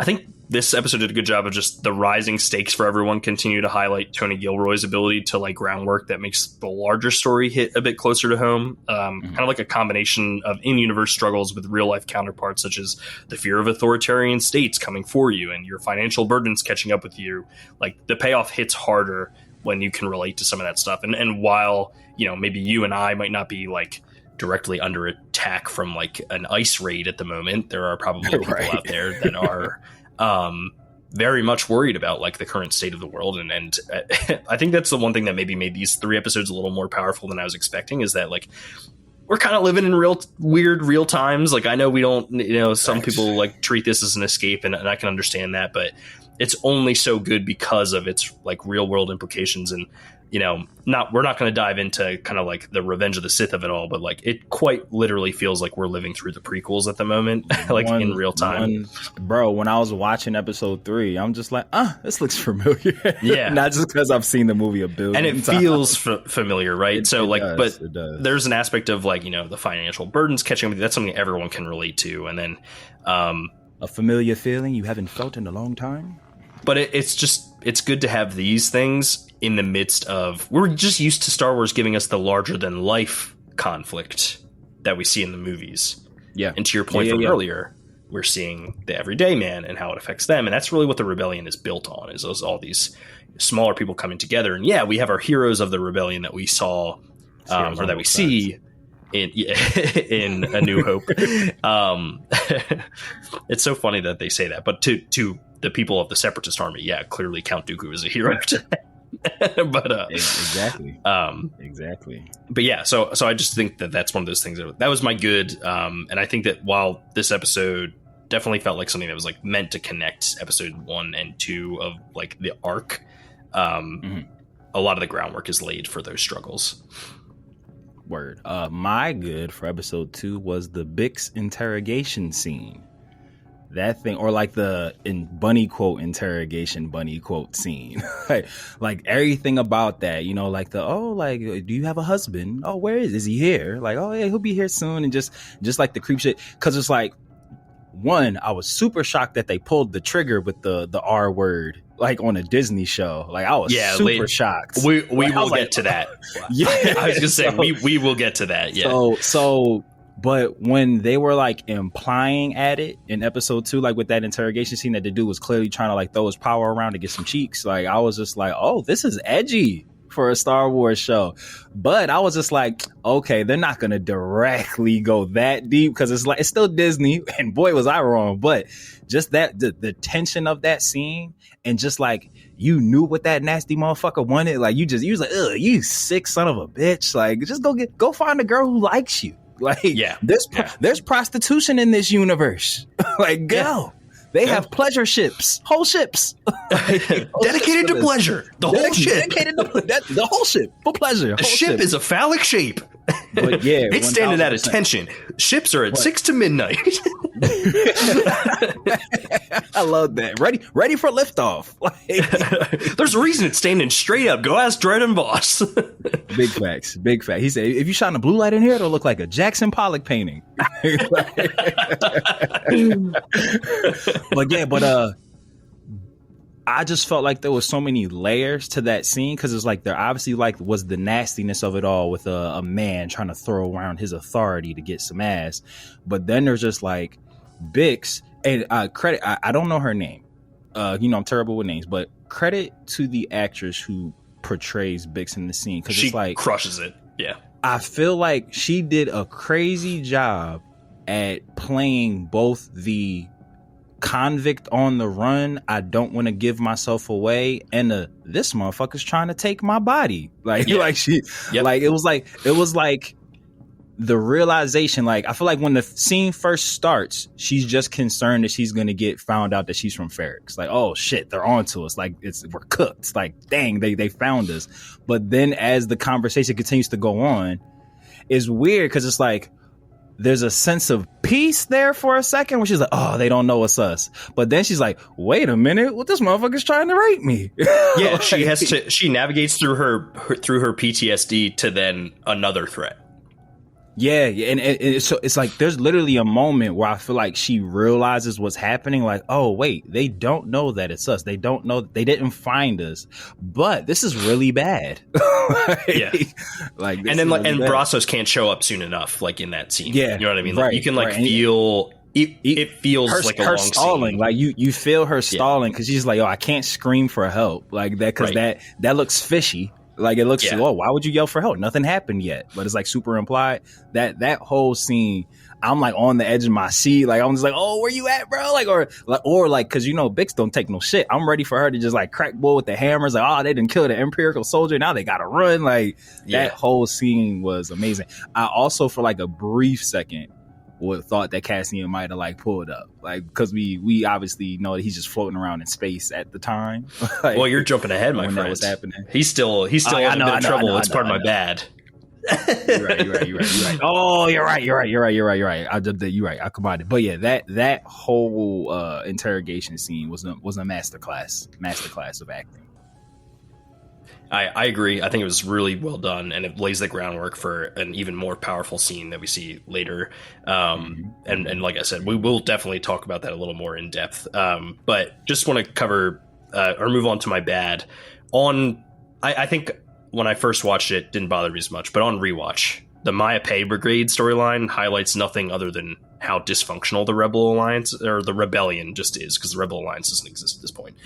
think this episode did a good job of just the rising stakes for everyone continue to highlight Tony Gilroy's ability to like groundwork that makes the larger story hit a bit closer to home. Kind of like a combination of in-universe struggles with real-life counterparts, such as the fear of authoritarian states coming for you and your financial burdens catching up with you. Like the payoff hits harder when you can relate to some of that stuff. And while, you know, maybe you and I might not be like directly under attack from like an ice raid at the moment, there are probably people out there that are very much worried about like the current state of the world. And I think that's the one thing that maybe made these 3 episodes a little more powerful than I was expecting, is that like we're kind of living in real times. Like I know we don't, you know, some people like treat this as an escape, and I can understand that, but it's only so good because of its like real world implications. And, you know, we're not going to dive into kind of like the Revenge of the Sith of it all, but like it quite literally feels like we're living through the prequels at the moment, like in real time. Bro, when I was watching episode 3, I'm just like, this looks familiar. Yeah. Not just because I've seen the movie a billion times. And it feels familiar, right? But there's an aspect of like, you know, the financial burdens catching up with you. That's something everyone can relate to. And then a familiar feeling you haven't felt in a long time. But it's good to have these things in the midst of, we're just used to Star Wars giving us the larger than life conflict that we see in the movies. Yeah. And to your point from earlier, we're seeing the everyday man and how it affects them. And that's really what the rebellion is built on, is all these smaller people coming together. And yeah, we have our heroes of the rebellion that we saw, or that we see in A New Hope. It's so funny that they say that, but to the people of the Separatist army, yeah, clearly Count Dooku is a hero. But exactly. But yeah, so I just think that's one of those things that was my good. And I think that while this episode definitely felt like something that was like meant to connect episode 1 and 2 of like the arc, a lot of the groundwork is laid for those struggles. Word. My good for episode 2 was the Bix interrogation scene. That thing, or like the bunny quote interrogation bunny quote scene. like everything about that, you know, like do you have a husband? Oh, where is he here? Like, oh yeah, he'll be here soon. And just like the creep shit. Cause it's like, one, I was super shocked that they pulled the trigger with the R word, like on a Disney show. Like I was super shocked. We will get to that. Yeah, I was gonna say we will get to that. Yeah. So but when they were like implying at it in episode 2, like with that interrogation scene, that the dude was clearly trying to like throw his power around to get some cheeks. Like I was just like, oh, this is edgy for a Star Wars show. But I was just like, okay, they're not going to directly go that deep, because it's still Disney, and boy was I wrong. But just that the tension of that scene, and just like you knew what that nasty motherfucker wanted. Like you was like, ugh, you sick son of a bitch. Like just go find a girl who likes you. Like there's prostitution in this universe. Like go. They have pleasure ships, whole ships, dedicated to pleasure. The whole ship, the whole ship for pleasure. The ship is a phallic shape. But yeah, it's standing at 1000%. attention. Ships are at 6 to midnight. I love that. Ready for liftoff. There's a reason it's standing straight up. Go ask Dread and Boss. Big facts. Big fact. He said, if you shine a blue light in here, it'll look like a Jackson Pollock painting. But I just felt like there was so many layers to that scene because it's like there obviously like was the nastiness of it all with a man trying to throw around his authority to get some ass, but then there's just like Bix and credit. I don't know her name. I'm terrible with names, but credit to the actress who portrays Bix in the scene because she it's like crushes it. Yeah, I feel like she did a crazy job at playing both the convict on the run, I don't want to give myself away, and this motherfucker's trying to take my body. Like she, like it was like the realization. Like I feel like when the scene first starts, she's just concerned that she's gonna get found out that she's from Ferrix. Like, oh shit, they're onto us. Like we're cooked. It's like, dang, they found us. But then as the conversation continues to go on, it's weird because it's like there's a sense of peace there for a second where she's like, oh, they don't know it's us. But then she's like, wait a minute, what, this motherfucker's trying to rape me. Yeah, like, she navigates through her PTSD to then another threat. Yeah, and so it's like there's literally a moment where I feel like she realizes what's happening. Like, oh wait, they don't know that it's us. They don't know, they didn't find us. But this is really bad. Yeah, like, and then really and Brazos can't show up soon enough. Like in that scene, yeah, you know what I mean. Like right, you can like right. feel it feels her, like a her long stalling. scene. Like you feel her stalling because she's like, oh, I can't scream for help like that because that looks fishy. Like it looks, oh, why would you yell for help? Nothing happened yet, but it's like super implied. That whole scene, I'm like on the edge of my seat. Like I'm just like, oh, where you at, bro? Like or because Bix don't take no shit. I'm ready for her to just like crack bull with the hammers. Like, oh, they didn't kill the Imperial soldier. Now they gotta run. Like that whole scene was amazing. I also for like a brief second thought that Cassian might have like pulled up, like because we obviously know that he's just floating around in space at the time. Like, well, you're jumping ahead, my friend. That was happening. He's still in a bit of trouble. It's part of my bad. You're right. Oh, you're right. You're right. You're right. I combined it. But yeah, that whole interrogation scene was a masterclass of acting. I agree. I think it was really well done, and it lays the groundwork for an even more powerful scene that we see later. And like I said, we will definitely talk about that a little more in depth. But just want to cover or move on to my bad. I think when I first watched it, didn't bother me as much, but on rewatch, the Maya Pei Brigade storyline highlights nothing other than how dysfunctional the Rebel Alliance or the Rebellion just is, because the Rebel Alliance doesn't exist at this point.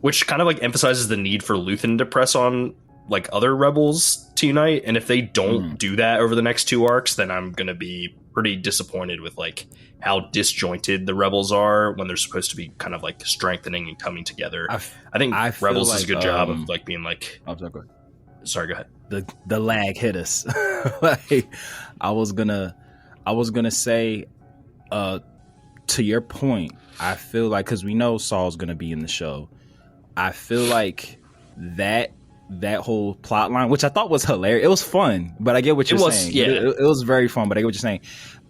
Which kind of like emphasizes the need for Luthen to press on like other rebels to unite. And if they don't do that over the next two arcs, then I'm going to be pretty disappointed with like how disjointed the rebels are when they're supposed to be kind of like strengthening and coming together. I think Rebels does a good job of like being like, sorry, go ahead. The lag hit us. Like I was gonna say, to your point, I feel like, cause we know Saul's going to be in the show. I feel like that whole plot line, which I thought was hilarious. It was fun, but I get what you're saying. Yeah. It was very fun, but I get what you're saying.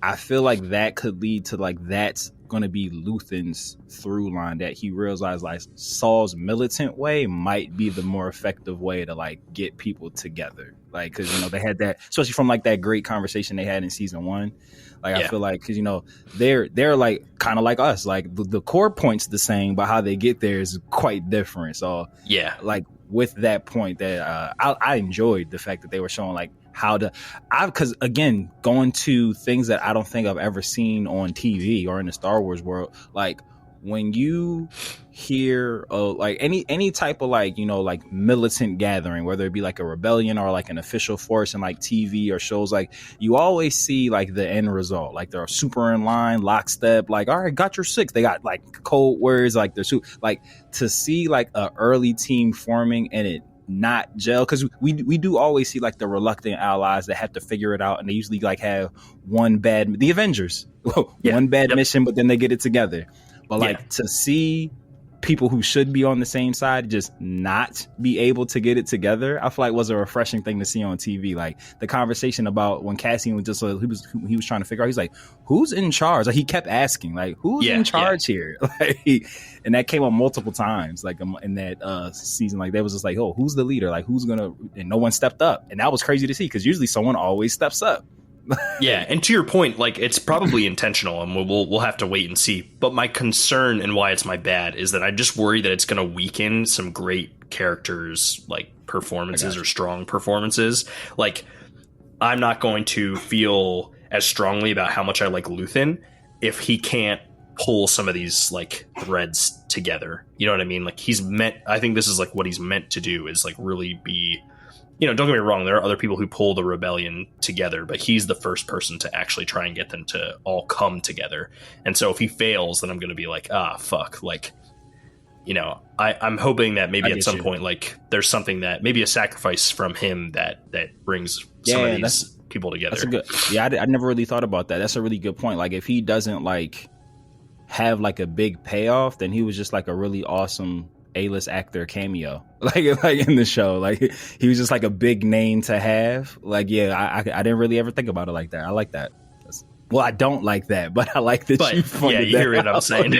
I feel like that could lead to like that's going to be Luthen's through line, that he realized like Saul's militant way might be the more effective way to like get people together. Like, cause they had that, especially from like that great conversation they had in season 1. Like, I feel like, cause they're like kind of like us, like the core point's the same, but how they get there is quite different. So yeah, like with that point that I enjoyed the fact that they were showing like because again, going to things that I don't think I've ever seen on TV or in the Star Wars world, like when you hear like any type of like like militant gathering, whether it be like a rebellion or like an official force in like TV or shows, like you always see like the end result, like they're super in line, lockstep, like all right, got your 6. They got like code words, like they're like to see like a early team forming and it not gel, because we do always see like the reluctant allies that have to figure it out, and they usually like have the Avengers one bad mission, but then they get it together. But like to see people who should be on the same side just not be able to get it together, I feel like was a refreshing thing to see on TV. Like the conversation about when Cassian was just he was trying to figure out, he's like, who's in charge? Like he kept asking, like, who's in charge here? Like, and that came up multiple times, like in that season. Like they was just like, oh, who's the leader? Like who's gonna? And no one stepped up, and that was crazy to see because usually someone always steps up. Yeah, and to your point, like it's probably intentional, and we'll have to wait and see. But my concern and why it's my bad is that I just worry that it's going to weaken some great characters, like performances or strong performances. Like I'm not going to feel as strongly about how much I like Luthen if he can't pull some of these like threads together. You know what I mean? Like I think this is like what he's meant to do is like really be. You know, don't get me wrong, there are other people who pull the rebellion together, but he's the first person to actually try and get them to all come together. And so if he fails, then I'm going to be like, fuck. Like, you know, I'm hoping that maybe at some point, like, there's something that maybe a sacrifice from him that brings some of these people together. That's a good. Yeah, I never really thought about that. That's a really good point. Like, if he doesn't, like, have, like, a big payoff, then he was just, like, a really awesome A-list actor cameo, like in the show. Like he was just like a big name to have. Like, yeah, I didn't really ever think about it like that. I like that. Well, I don't like that, but I like that. But you hear what I'm saying.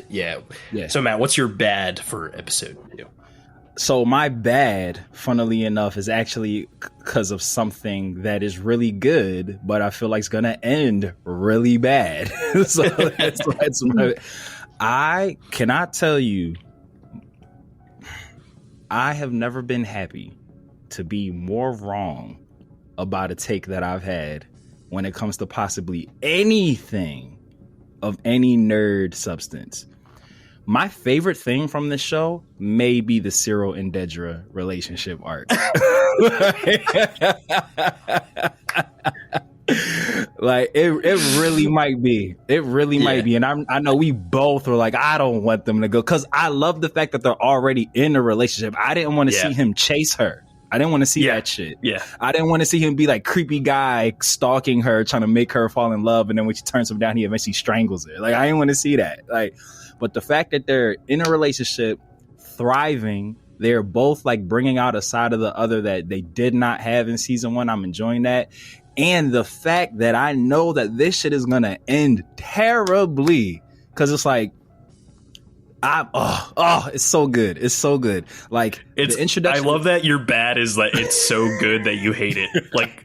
Yeah. So Matt, what's your bad for episode 2? So my bad, funnily enough, is actually because of something that is really good, but I feel like it's gonna end really bad. So that's my. I cannot tell you, I have never been happy to be more wrong about a take that I've had when it comes to possibly anything of any nerd substance. My favorite thing from this show may be the Cyril and Dedra relationship arc. Like it really might be. It really might be. And I know we both were like, I don't want them to go because I love the fact that they're already in a relationship. I didn't want to see him chase her. I didn't want to see that shit. Yeah. I didn't want to see him be like creepy guy stalking her, trying to make her fall in love, and then when she turns him down, he eventually strangles her. Like I didn't want to see that. Like, but the fact that they're in a relationship, thriving, they're both like bringing out a side of the other that they did not have in season 1. I'm enjoying that. And the fact that I know that this shit is gonna end terribly, because it's like, it's so good. It's so good. Like the introduction. I love that your bad is like it's so good that you hate it. Like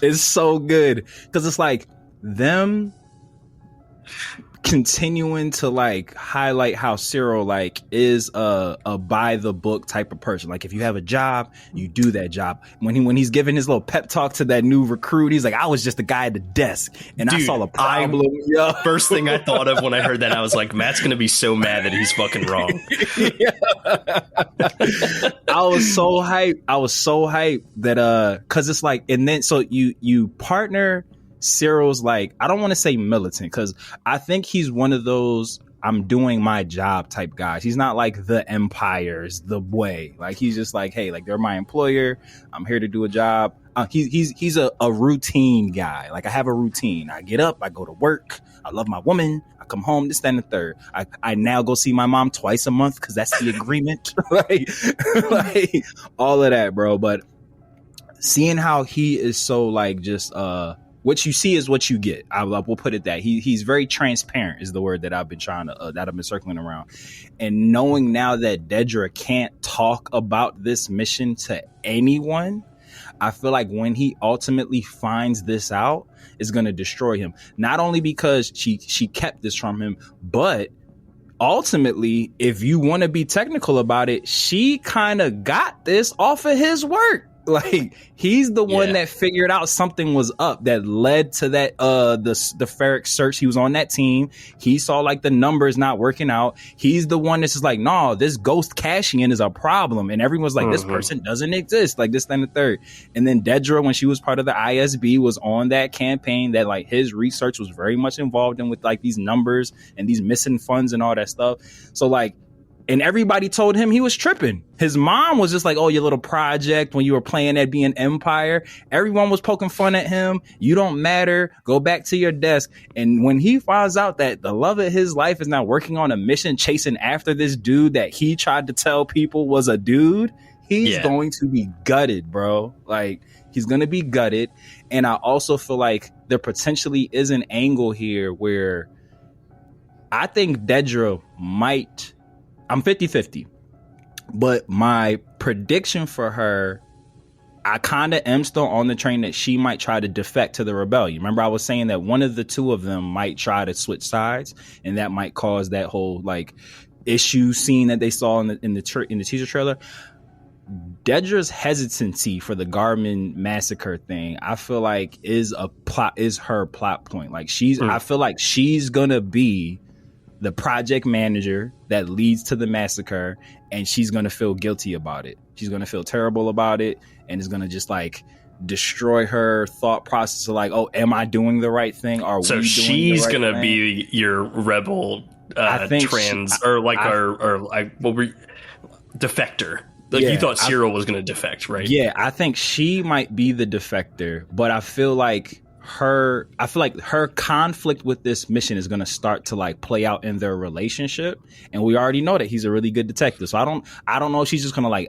it's so good because it's like them continuing to like highlight how Cyril like is a by the book type of person. Like if you have a job, you do that job. When he's giving his little pep talk to that new recruit, he's like, I was just the guy at the desk and I saw a problem. First thing I thought of when I heard that, I was like, Matt's gonna be so mad that he's fucking wrong. I was so hyped that because it's like, and then so you partner Cyril's like, I don't want to say militant because I think he's one of those I'm doing my job type guys. He's not like the Empire's the way. Like he's just like, hey, like they're my employer. I'm here to do a job. He's a routine guy. Like I have a routine. I get up, I go to work. I love my woman. I come home, this, that, and the third. I now go see my mom twice a month because that's the agreement. like all of that, bro. But seeing how he is so like just what you see is what you get. We'll put it that he's very transparent is the word that I've been circling around. And knowing now that Dedra can't talk about this mission to anyone, I feel like when he ultimately finds this out, it's going to destroy him. Not only because she kept this from him, but ultimately, if you want to be technical about it, she kind of got this off of his work. Like he's the one that figured out something was up that led to that the Ferric search. He was on that team. He saw like the numbers not working out. He's the one that's just like, no, this ghost Cassian is a problem, and everyone's like, this person doesn't exist, like this, then the third. And then Dedra, when she was part of the ISB, was on that campaign that like his research was very much involved in with like these numbers and these missing funds and all that stuff. So like And everybody told him he was tripping. His mom was just like, oh, your little project when you were playing at being Empire. Everyone was poking fun at him. You don't matter. Go back to your desk. And when he finds out that the love of his life is now working on a mission, chasing after this dude that he tried to tell people was a dude, he's going to be gutted, bro. Like, he's going to be gutted. And I also feel like there potentially is an angle here where I think Dedra might... I'm 50-50, but my prediction for her, I kind of am still on the train that she might try to defect to the rebellion. Remember, I was saying that one of the two of them might try to switch sides, and that might cause that whole like issue scene that they saw in the teaser trailer. Dedra's hesitancy for the Garmin massacre thing, I feel like is her plot point. Like I feel like she's gonna be the project manager that leads to the massacre, and she's going to feel guilty about it. She's going to feel terrible about it, and it's going to just like destroy her thought process of like, oh, am I doing the right thing? So she's going to be your rebel defector. Like, you thought Cyril was going to defect, right? Yeah, I think she might be the defector, but I feel like her conflict with this mission is going to start to like play out in their relationship, and we already know that he's a really good detective. So I don't know if she's just going to like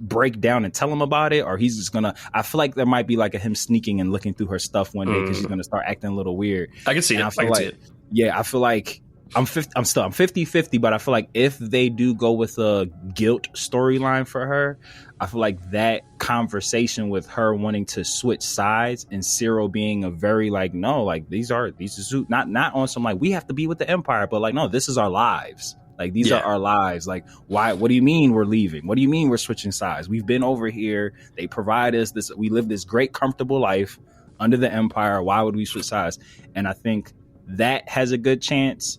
break down and tell him about it, or he's just going to. I feel like there might be like him sneaking and looking through her stuff one day because she's going to start acting a little weird. I can see it. I can see it. Yeah, I feel like I'm 50-50, but I feel like if they do go with a guilt storyline for her, I feel like that conversation with her wanting to switch sides and Cyril being a very like, no, like these are not on some like we have to be with the Empire, but like, no, this is our lives. Like these are our lives. Like, why? What do you mean we're leaving? What do you mean we're switching sides? We've been over here. They provide us this. We live this great, comfortable life under the Empire. Why would we switch sides? And I think that has a good chance.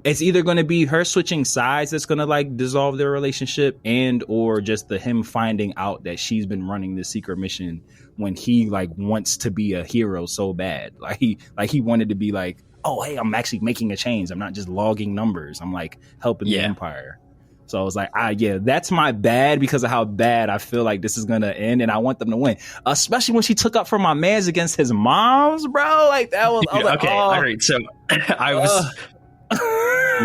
It's either going to be her switching sides that's going to like dissolve their relationship, and or just him finding out that she's been running this secret mission when he like wants to be a hero so bad. Like he wanted to be like, oh, hey, I'm actually making a change. I'm not just logging numbers. I'm like helping the Empire. So I was like, that's my bad because of how bad I feel like this is going to end. And I want them to win, especially when she took up for my mans against his moms, bro. Like that was, I was like, okay. All right. So I was,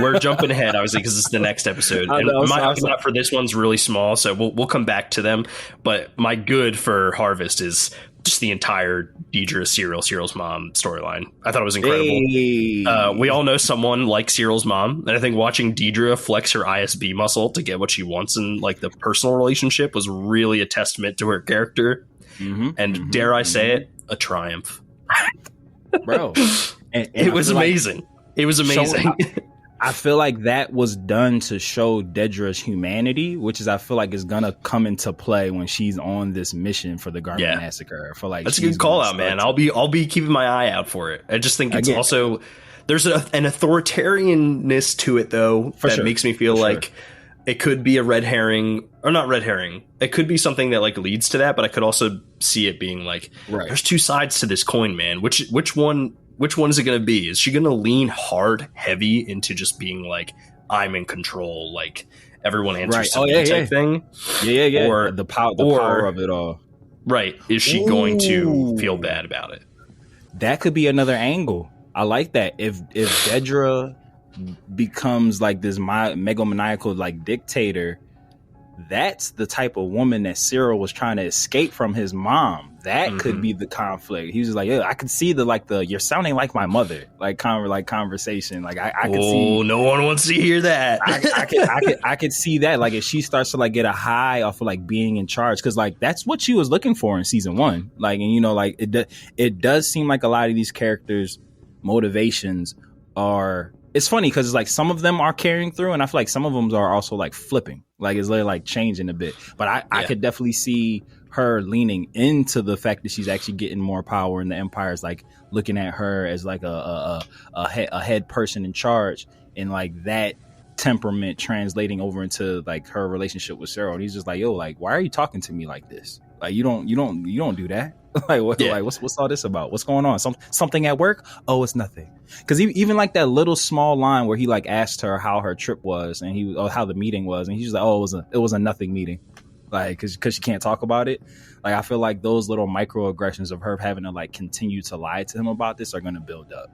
we're jumping ahead, obviously, because it's the next episode. And my plot for this one's really small, so we'll come back to them. But my good for Harvest is just the entire Dedra, Cyril's mom storyline. I thought it was incredible. Hey. We all know someone like Cyril's mom, and I think watching Dedra flex her ISB muscle to get what she wants in like the personal relationship was really a testament to her character. And dare I say it, a triumph, bro. And it was amazing. It was amazing. I feel like that was done to show Dedra's humanity, which is I feel like is gonna come into play when she's on this mission for the Garment Massacre. I feel like that's a good call out, man. I'll be keeping my eye out for it. I just think it's also there's an authoritarianness to it though that makes me feel like it could be a red herring, or not red herring. It could be something that like leads to that, but I could also see it being like there's two sides to this coin, man. Which one is it going to be? Is she going to lean hard, heavy into just being like, I'm in control, like everyone answers to me type thing? Yeah. Or the power of it all. Right. Is she going to feel bad about it? That could be another angle. I like that. If Dedra becomes like this megalomaniacal like dictator, that's the type of woman that Cyril was trying to escape from his mom. That could be the conflict. He was just like, yeah, I could see the you're sounding like my mother, like conversation. Like I could see. Oh, no one wants to hear that. I could see that. Like if she starts to like get a high off of like being in charge, because like that's what she was looking for in season 1. Like, and you know, like it does seem like a lot of these characters' motivations are. It's funny because it's like some of them are carrying through, and I feel like some of them are also like flipping, like it's like changing a bit. But I could definitely see her leaning into the fact that she's actually getting more power, and the Empire's like looking at her as like a head person in charge, and like that temperament translating over into like her relationship with Cyril. And he's just like, yo, like, why are you talking to me like this? Like you don't do that. Like what? Yeah. Like what's all this about? What's going on? Something at work? Oh, it's nothing. Because even like that little small line where he like asked her how her trip was and how the meeting was, and he's like, oh, it was a nothing meeting, like because she can't talk about it. Like I feel like those little microaggressions of her having to like continue to lie to him about this are going to build up.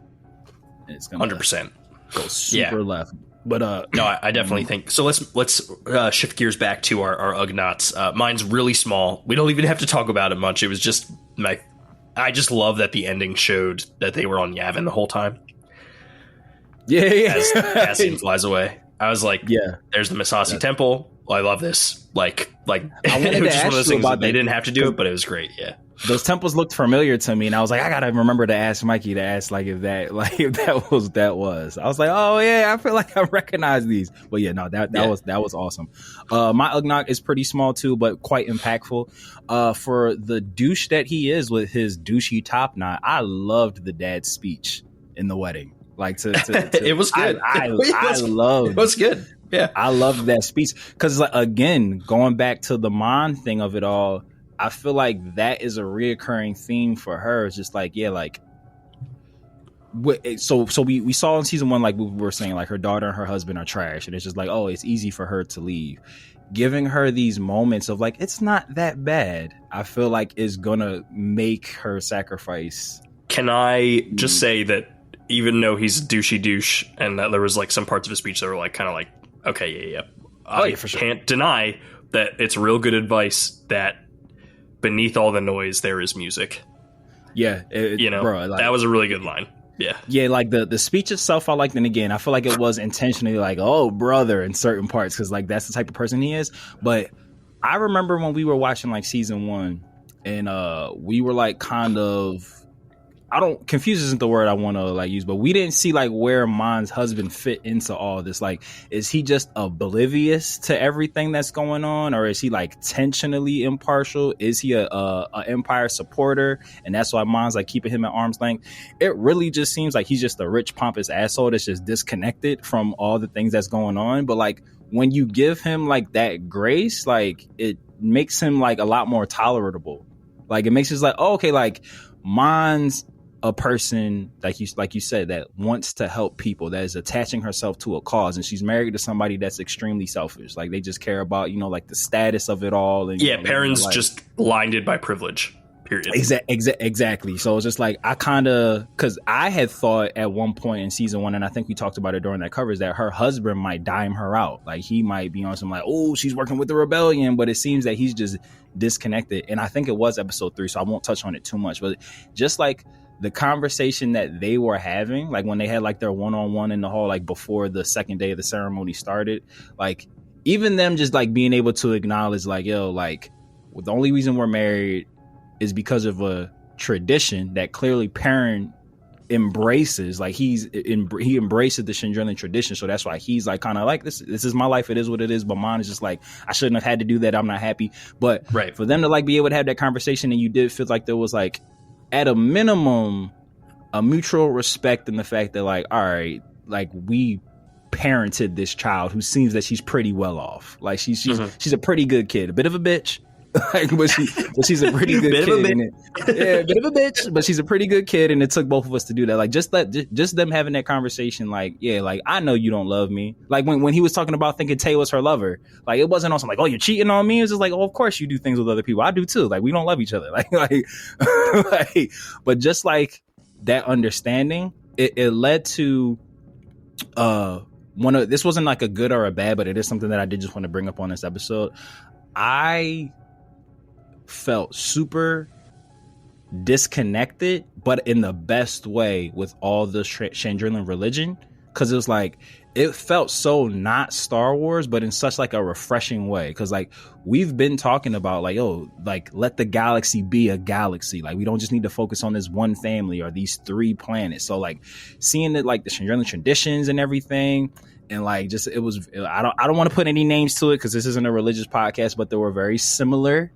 And it's going to 100% go super left. But no, I definitely think so. Let's shift gears back to our Ugnaughts. Mine's really small. We don't even have to talk about it much. It was just I just love that the ending showed that they were on Yavin the whole time. Yeah. As Cassian flies away, I was like, yeah, there's the Misasi Temple. I love this. Like I wanted it was to just one of those ask you things about that they that, didn't have to do it, but it was great. Yeah. Those temples looked familiar to me, and I was like, I gotta remember to ask Mikey to ask if that was. I was like, oh yeah, I feel like I recognize these. But yeah, no, that was awesome. My Ugnaught is pretty small too, but quite impactful. For the douche that he is with his douchey top knot, I loved the dad's speech in the wedding. Like to it was good. I loved it. Was good. Yeah, I loved that speech because again, going back to the Mon thing of it all. I feel like that is a reoccurring theme for her. It's just like, yeah, like, so we saw in season 1, like we were saying, like her daughter and her husband are trash. And it's just like, oh, it's easy for her to leave. Giving her these moments of like, it's not that bad, I feel like is going to make her sacrifice. Can I just say that even though he's a douchey douche and that there was like some parts of his speech that were like, kind of like, okay, yeah. I for sure. Can't deny that it's real good advice that beneath all the noise, there is music. Yeah. Bro, like, that was a really good line. Yeah. Yeah, like the speech itself, I liked. And again, I feel like it was intentionally like, oh, brother, in certain parts, because like that's the type of person he is. But I remember when we were watching like season 1 and we were like kind of, confused isn't the word I want to like use, but we didn't see like where Mon's husband fit into all this. Like, is he just oblivious to everything that's going on, or is he like intentionally impartial? Is he a Empire supporter, and that's why Mon's like keeping him at arm's length? It really just seems like he's just a rich pompous asshole that's just disconnected from all the things that's going on. But like when you give him like that grace, like it makes him like a lot more tolerable. Like it makes it like, oh, okay, like Mon's a person like you said that wants to help people, that is attaching herself to a cause, and she's married to somebody that's extremely selfish. Like they just care about like the status of it all. And Perrin's just blinded by privilege. Period. Exactly. So it's just like I kind of, because I had thought at one point in season 1, and I think we talked about it during that coverage, that her husband might dime her out. Like he might be on some like, oh, she's working with the rebellion, but it seems that he's just disconnected. And I think it was episode 3, so I won't touch on it too much. But just like the conversation that they were having, like when they had like their one-on-one in the hall, like before the second day of the ceremony started, like even them just like being able to acknowledge like, yo, like the only reason we're married is because of a tradition that clearly Perrin embraces. Like he embraces the Shandrillan tradition, so that's why he's like kind of like this is my life, it is what it is. But mine is just like, I shouldn't have had to do that, I'm not happy. But for them to like be able to have that conversation, and you did feel like there was like at a minimum a mutual respect in the fact that like, all right, like we parented this child who seems that she's pretty well off. Like she's a pretty good kid, a bit of a bitch. Like, but she's a pretty good kid. A bit of a bitch, but she's a pretty good kid, and it took both of us to do that. Like just them having that conversation. Like, yeah, like I know you don't love me. Like when he was talking about thinking Tay was her lover, like it wasn't also like, oh, you're cheating on me. It's just like, oh, of course you do things with other people. I do too. Like we don't love each other. Like, but just like that understanding, it led to this wasn't like a good or a bad, but it is something that I did just want to bring up on this episode. I felt super disconnected, but in the best way, with all the Shandrillan religion, because it was like it felt so not Star Wars, but in such like a refreshing way. Because like we've been talking about like, oh, like let the galaxy be a galaxy. Like we don't just need to focus on this one family or these 3 planets. So like seeing it, like the Shandrillan traditions and everything. And like just it was, I don't want to put any names to it because this isn't a religious podcast, but there were very similar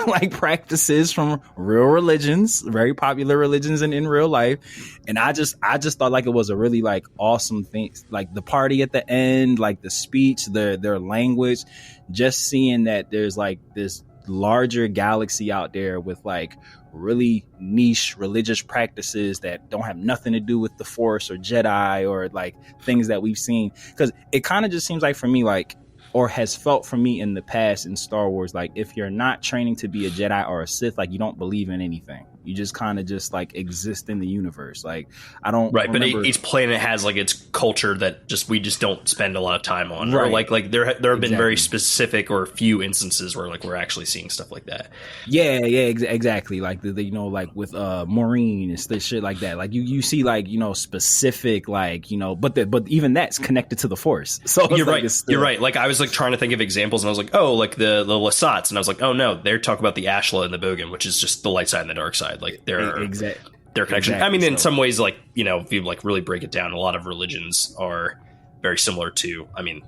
like practices from real religions, very popular religions in real life. And I just thought like it was a really like awesome thing, like the party at the end, like the speech, their language, just seeing that there's like this larger galaxy out there with like really niche religious practices that don't have nothing to do with the Force or Jedi or like things that we've seen. Because it kind of just seems like for me, like, or has felt for me in the past in Star Wars, like if you're not training to be a Jedi or a Sith, like you don't believe in anything. You just kind of just like exist in the universe. Like I don't remember. But each planet has like its culture that we just don't spend a lot of time on. Right. Or like there have been very specific or few instances where like we're actually seeing stuff like that. Exactly. Like the you know, like with Maureen and shit like that. Like you see like, you know, specific like, you know, but even that's connected to the Force. So you're like, right. You're right. Like I was like trying to think of examples, and I was like, oh, like the Lasats, and I was like, oh no, they're talking about the Ashla and the Bogan, which is just the light side and the dark side. Like their connection. Exactly. I mean, in some ways, like, you know, if you like really break it down, a lot of religions are very similar to, I mean,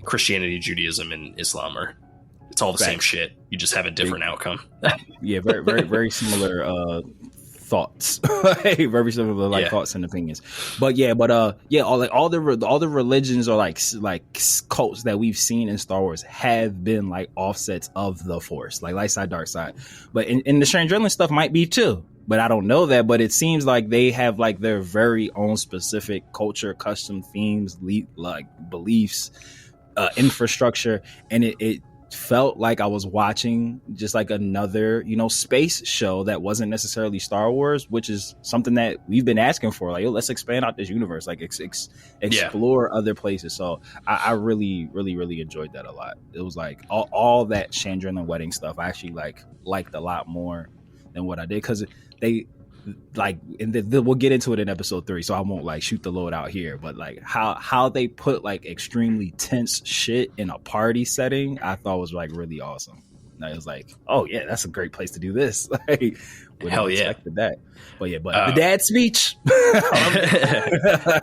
Christianity, Judaism, and Islam it's all the same shit. You just have a different outcome. Yeah, very similar thoughts. Very similar like thoughts and opinions. But all the religions or like cults that we've seen in Star Wars have been like offsets of the Force, like light side, dark side. But in the Chandrilan stuff might be too. But I don't know that. But it seems like they have like their very own specific culture, custom themes, like beliefs, infrastructure, and it felt like I was watching just like another, you know, space show that wasn't necessarily Star Wars, which is something that we've been asking for. Like, yo, let's expand out this universe, like explore other places. So I really, really, really enjoyed that a lot. It was like all that Chandrilan wedding stuff I actually liked a lot more than what I did, because they like, and we'll get into it in episode 3, so I won't like shoot the load out here, but like how they put like extremely tense shit in a party setting, I thought was like really awesome. And I was like, oh yeah, that's a great place to do this. Like, hell yeah, expected that. But the dad speech.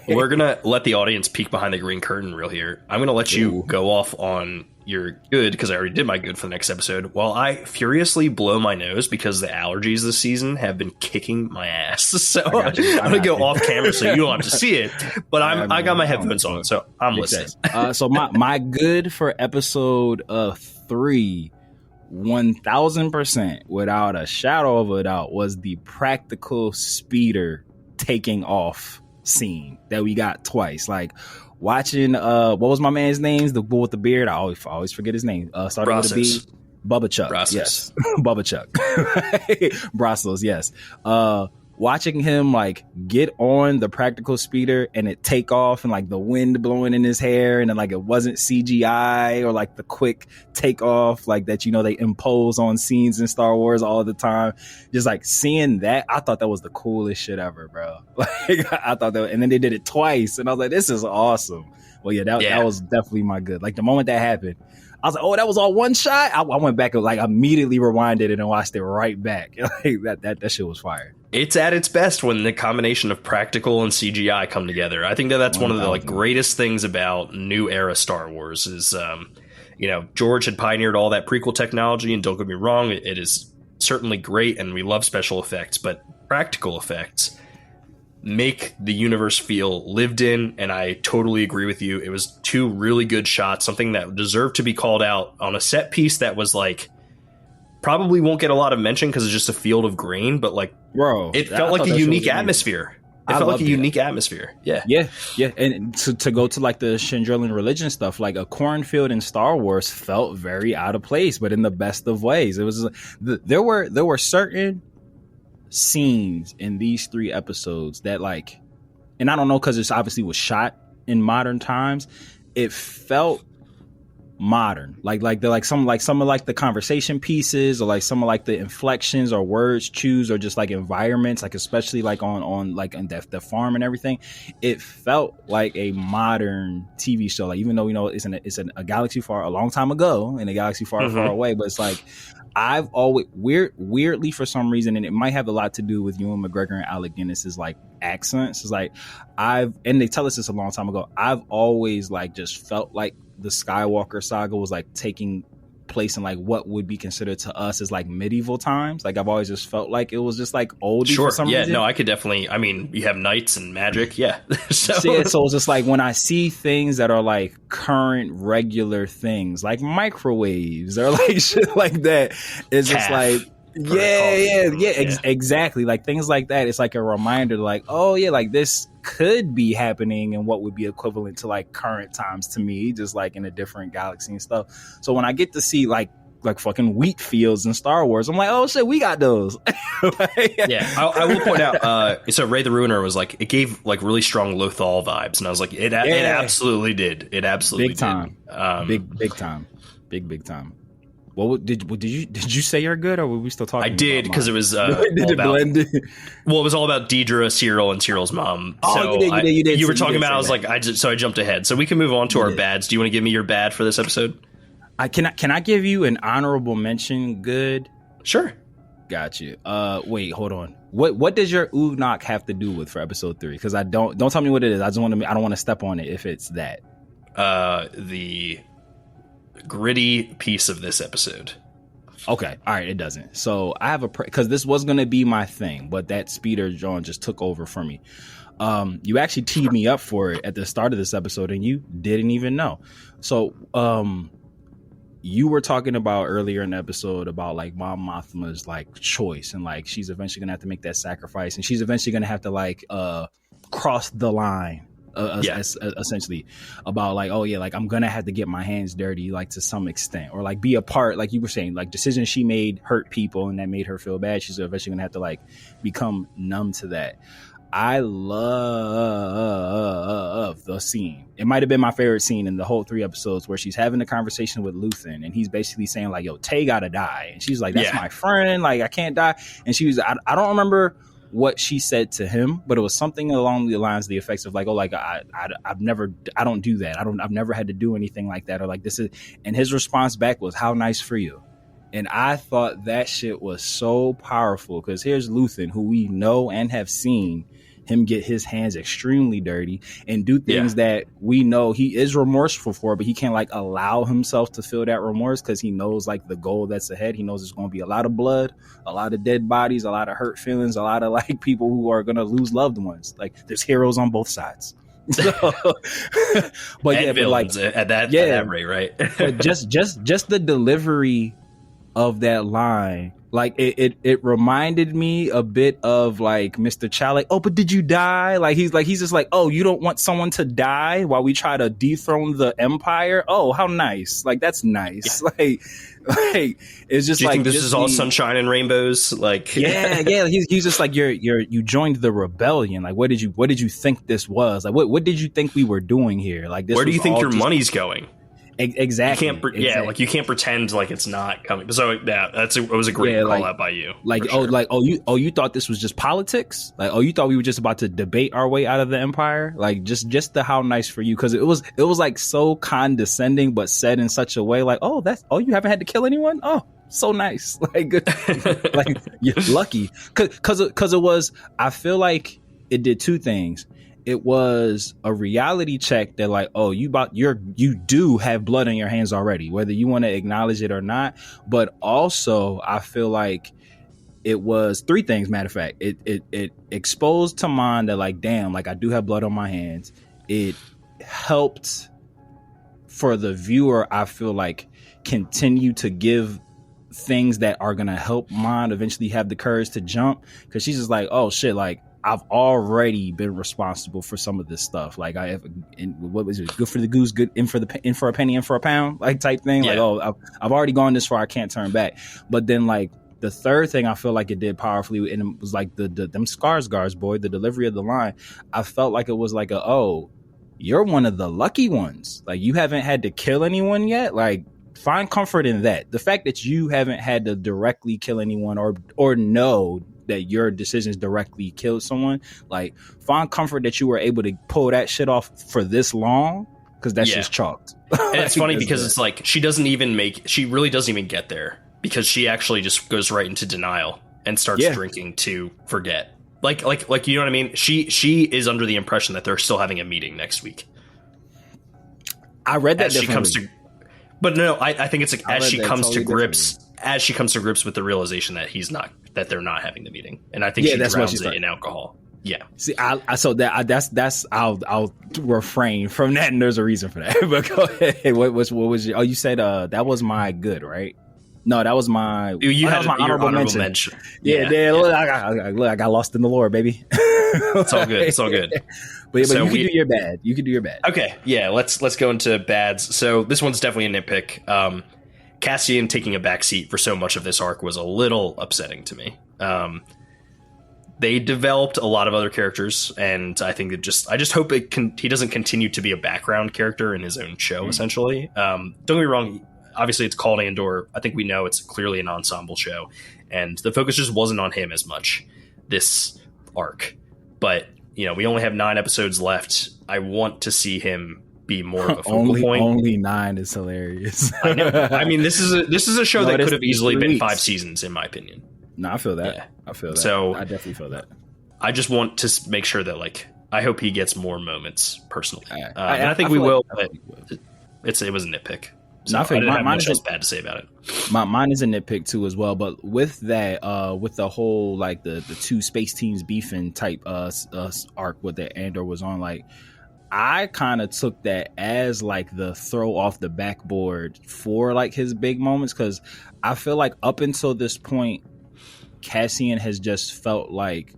We're gonna let the audience peek behind the green curtain real here. I'm gonna let you go off on your good, because I already did my good for the next episode, while I furiously blow my nose because the allergies this season have been kicking my ass. So I'm gonna go off camera so you don't have to see it, but I got my headphones on, so I'm listening. So my good for episode 3, 1000%, without a shadow of a doubt, was the practical speeder taking off scene that we got twice. Like watching what was my man's name, the boy with the beard, I always forget his name, starting with a B. Bubba Chuck. Yes. Bubba Chuck. Brussels, yes. Watching him like get on the practical speeder and it take off, and like the wind blowing in his hair, and then like it wasn't CGI or like the quick takeoff like that, you know, they impose on scenes in Star Wars all the time. Just like seeing that, I thought that was the coolest shit ever, bro. Like I thought that, and then they did it twice, and I was like, this is awesome. Well, that was definitely my good. Like the moment that happened, I was like, oh, that was all one shot. I went back and like immediately rewinded it and watched it right back. Like that shit was fire. It's at its best when the combination of practical and CGI come together. I think that's one of the like greatest things about new era Star Wars is, you know, George had pioneered all that prequel technology, and don't get me wrong, it is certainly great, and we love special effects, but practical effects make the universe feel lived in. And I totally agree with you. It was 2 really good shots, something that deserved to be called out on a set piece that was like, probably won't get a lot of mention because it's just a field of grain, but like, bro, it felt like a unique atmosphere. It felt like a unique atmosphere. Yeah. And to go to like the Chandrilan religion stuff, like a cornfield in Star Wars felt very out of place, but in the best of ways. It was there were certain scenes in these 3 episodes that like, and I don't know, because it's obviously was shot in modern times, it felt modern, some of like the conversation pieces, or like some of like the inflections or words choose, or just like environments, like especially like on like in the farm and everything. It felt like a modern TV show, like even though, you know, it's a galaxy a long time ago, in a galaxy far away, but it's like I've always weirdly for some reason, and it might have a lot to do with Ewan McGregor and Alec Guinness's like accents. It's like and they tell us this a long time ago, I've always like just felt like the Skywalker saga was like taking place in like what would be considered to us as like medieval times. Like I've always just felt like it was just like oldie for some reason. No, I could definitely. I mean, you have knights and magic. Yeah. so it's just like when I see things that are like current regular things, like microwaves or like shit like that, it's just like. Exactly. Like things like that. It's like a reminder, like, oh yeah, like this could be happening and what would be equivalent to like current times to me, just like in a different galaxy and stuff. So when I get to see like fucking wheat fields in Star Wars, I'm like, oh shit, we got those. I will point out. So Ray the Ruiner was like, it gave like really strong Lothal vibes, and I was like, it absolutely did. It absolutely big time. Did. Big time. Big time. What did you say you're good, or were we still talking? I did, because it was did it blend? Well, it was all about Deidre, Cyril, and Cyril's mom. Oh, so you did. You were talking about. I was like, I jumped ahead, so we can move on to our bads. Do you want to give me your bad for this episode? Can I give you an honorable mention? Good. Sure. Got you. Wait, hold on. What does your Ugnok have to do with for episode 3? Because I don't tell me what it is. I don't want to step on it if it's that. The gritty piece of this episode. Okay, all right, it doesn't. So I have because this was going to be my thing, but that speeder John just took over for me. You actually teed me up for it at the start of this episode, and you didn't even know. So you were talking about earlier in the episode about like Mom Mothma's like choice, and like she's eventually gonna have to make that sacrifice, and she's eventually gonna have to like cross the line. Essentially about like, oh yeah, like I'm gonna have to get my hands dirty like to some extent, or like be a part, like you were saying, like decisions she made hurt people and that made her feel bad. She's eventually gonna have to like become numb to that. I love the scene. It might have been my favorite scene in the whole 3 episodes, where she's having a conversation with Luthen, and he's basically saying like, yo, Tay gotta die, and she's like, that's my friend, like I can't die. And she was, I don't remember what she said to him, but it was something along the lines of the effects of like, oh, like I don't do that. I've never had to do anything like that, or like this is. And his response back was, how nice for you. And I thought that shit was so powerful, because here's Luthen, who we know and have seen him get his hands extremely dirty and do things that we know he is remorseful for, but he can't like allow himself to feel that remorse, because he knows like the goal that's ahead. He knows there's going to be a lot of blood, a lot of dead bodies, a lot of hurt feelings, a lot of like people who are going to lose loved ones. Like there's heroes on both sides. So, but and yeah, but like at that rate, right? But just the delivery of that line, like it reminded me a bit of like Mr. Chow, like, oh, but did you die? Like he's just like, oh, you don't want someone to die while we try to dethrone the Empire? Oh, how nice! Like that's nice. Yeah. Like it's just. Do you like think this is all sunshine and rainbows? Like yeah. He's just like you joined the rebellion. Like what did you think this was? Like what did you think we were doing here? Like this. Where do you think your money's going? Exactly. Like you can't pretend like it's not coming. So yeah, it was a great call out by you. Like you thought this was just politics? Like you thought we were just about to debate our way out of the Empire? Like just the how nice for you, because it was like so condescending, but said in such a way like, oh, you haven't had to kill anyone? Oh, so nice. Like good. Like you're lucky, because it was. I feel like it did 2 things. It was a reality check that like, oh, you do have blood on your hands already, whether you want to acknowledge it or not. But also I feel like it was 3 things. Matter of fact, it exposed to Mon that like, damn, like I do have blood on my hands. It helped for the viewer, I feel like, continue to give things that are going to help Mon eventually have the courage to jump. Cause she's just like, oh shit, like, I've already been responsible for some of this stuff. Like I have, what was it? Good for the goose, good in for a penny, in for a pound, like type thing. Yeah. Like, oh, I've already gone this far. I can't turn back. But then like the third thing I feel like it did powerfully, and it was like them Skarsgårds, boy, the delivery of the line. I felt like it was like oh, you're one of the lucky ones. Like you haven't had to kill anyone yet. Like find comfort in that. The fact that you haven't had to directly kill anyone or know that your decisions directly killed someone, like find comfort that you were able to pull that shit off for this long, because that's just chalked. And it's funny because it's like she really doesn't even get there, because she actually just goes right into denial and starts drinking to forget. Like you know what I mean? She is under the impression that they're still having a meeting next week. I read that differently. But no, I think it's like as she comes to grips with the realization that they're not having the meeting, and I think she drowns it in alcohol. Yeah. See, I'll refrain from that, and there's a reason for that. But go ahead. What was your? Oh, you said that was my good, right? No, that was my. That was my honorable mention. Yeah. Look, I got lost in the lore, baby. It's all good. It's all good. But so you can do your bad. You can do your bad. Okay, yeah. Let's go into bads. So this one's definitely a nitpick. Cassian taking a backseat for so much of this arc was a little upsetting to me. They developed a lot of other characters, and I think I just hope he doesn't continue to be a background character in his own show. Essentially, don't get me wrong. Obviously, it's called Andor. I think we know it's clearly an ensemble show, and the focus just wasn't on him as much this arc. But we only have 9 episodes left. I want to see him be more of a focal point. Only 9 is hilarious. I know. I mean, this is a show that could have easily been 5 seasons, in my opinion. No, I feel that. Yeah. I feel that. So I definitely feel that. I just want to make sure that I hope he gets more moments personally. And I think we will. But it was a nitpick. So I didn't have much else bad to say about it. Mine is a nitpick too as well. But with that, with the whole the 2 space teams beefing type arc what that Andor was on, I kind of took that as the throw off the backboard for his big moments, because I feel up until this point, Cassian has just felt like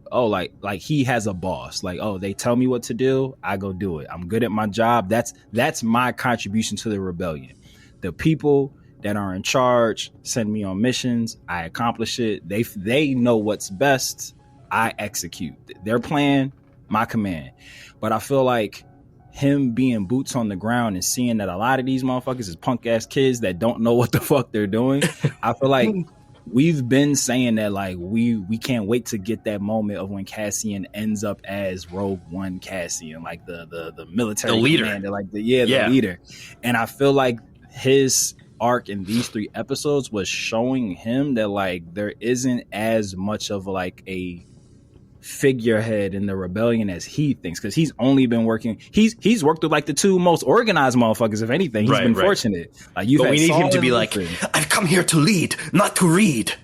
he has a boss. They tell me what to do, I go do it. I'm good at my job. That's my contribution to the rebellion. The people that are in charge send me on missions. I accomplish it. They know what's best. I execute their plan, my command. But I feel him being boots on the ground and seeing that a lot of these motherfuckers is punk ass kids that don't know what the fuck they're doing. I feel we've been saying that we can't wait to get that moment of when Cassian ends up as Rogue One Cassian, the military commander, the leader. And I feel his arc in these 3 episodes was showing him that there isn't as much of a figurehead in the rebellion as he thinks, because he's only been working. He's worked with the 2 most organized motherfuckers. If anything, he's been fortunate. But we need him to be I've come here to lead, not to read.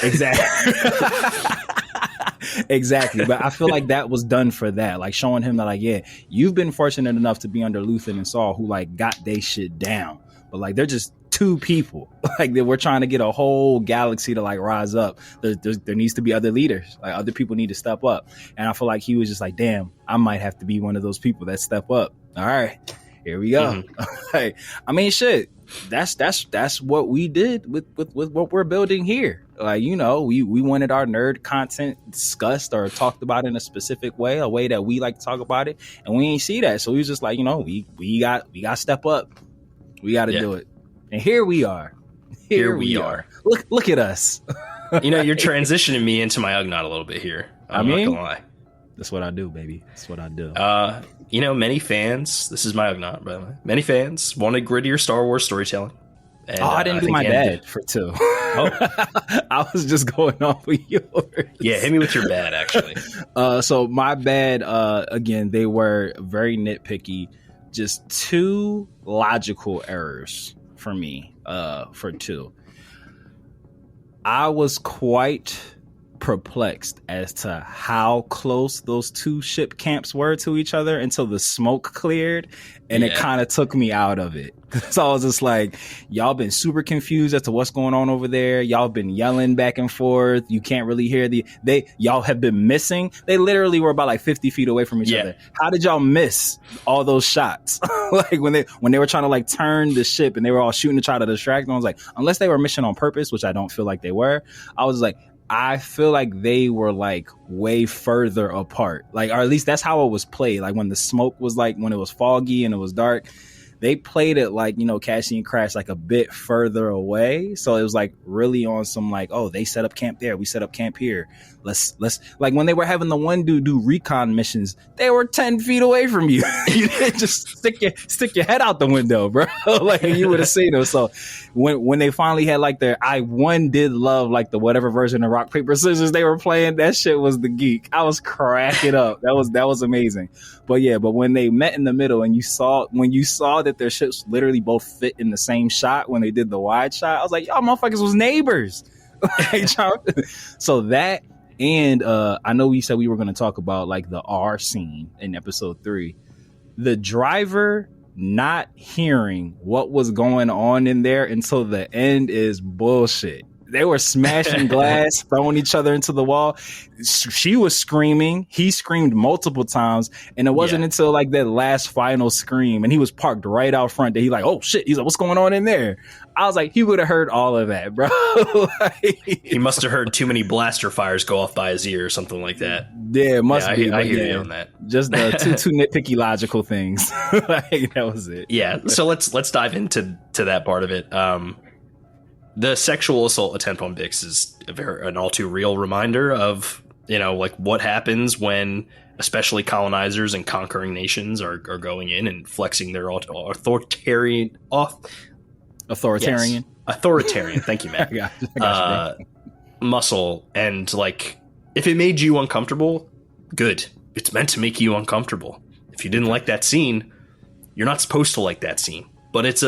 Exactly. Exactly. But I feel that was done for that, showing him that you've been fortunate enough to be under Luthen and Saul, who got they shit down, but they're just 2 people. We're trying to get a whole galaxy to rise up. There needs to be other leaders. Other people need to step up. And I feel he was just damn, I might have to be one of those people that step up. All right, here we go. Mm-hmm. I mean, shit. That's what we did with what we're building here. We wanted our nerd content discussed or talked about in a specific way, a way that we like to talk about it, and we ain't see that. So we was just we got to step up. We got to do it. And here we are. Here we are. Look at us. You're transitioning me into my Ugnaught a little bit here. I'm not gonna lie. That's what I do, baby. That's what I do. Many fans, this is my Ugnaught, by the way. Many fans wanted grittier Star Wars storytelling. And, I didn't do my bad for 2. I was just going off of yours. Yeah, hit me with your bad, actually. So my bad, again, they were very nitpicky. Just 2 logical errors for me, for 2. I was quite perplexed as to how close those 2 ship camps were to each other until the smoke cleared, and it kind of took me out of it. So I was just y'all been super confused as to what's going on over there. Y'all been yelling back and forth. You can't really hear y'all have been missing. They literally were about 50 feet away from each other. How did y'all miss all those shots? when they were trying to turn the ship and they were all shooting to try to distract them, I was unless they were missing on purpose, which I don't feel they were, I was I feel they were way further apart, or at least that's how it was played. When the smoke was when it was foggy and it was dark, they played it Cassian crashed a bit further away. So it was really on some oh, they set up camp there, we set up camp here. Let's when they were having the one dude do recon missions, they were 10 feet away from you. You didn't just stick your head out the window, bro. You would have seen them. So when they finally had I did love the whatever version of rock paper scissors they were playing. That shit was the geek. I was cracking up. That was amazing. But when they met in the middle and you saw that that their ships literally both fit in the same shot when they did the wide shot. I was like, y'all motherfuckers was neighbors. So that, and I know we said we were going to talk about like the R scene in episode 3. The driver not hearing what was going on in there until the end is bullshit. They were smashing glass, throwing each other into the wall. She was screaming. He screamed multiple times. And it wasn't until like that last final scream, and he was parked right out front, that he like, oh shit. He's like, what's going on in there? I was like, he would have heard all of that, bro. He must have heard too many blaster fires go off by his ear or something like that. Yeah, it must be. I hear you on that. Just two nitpicky logical things. Like, that was it. Yeah. So let's dive into that part of it. The sexual assault attempt on Bix is an all too real reminder of, like what happens when especially colonizers and conquering nations are going in and flexing their authoritarian. Thank you, Matt. Muscle. And like, if it made you uncomfortable, good. It's meant to make you uncomfortable. If you didn't like that scene, you're not supposed to like that scene. But it's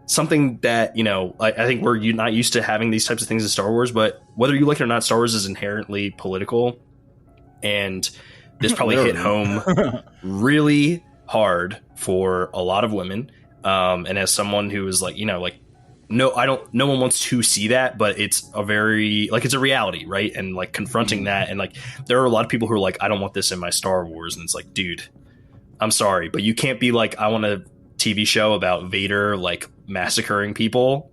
something that, I think we're not used to having these types of things in Star Wars, but whether you like it or not, Star Wars is inherently political, and this probably hit home really hard for a lot of women. And as someone who is like, no one wants to see that, but it's a very, like, it's a reality, right? And like confronting that, and like, there are a lot of people who are like, I don't want this in my Star Wars. And it's like, dude, I'm sorry, but you can't be like, I want a TV show about Vader like massacring people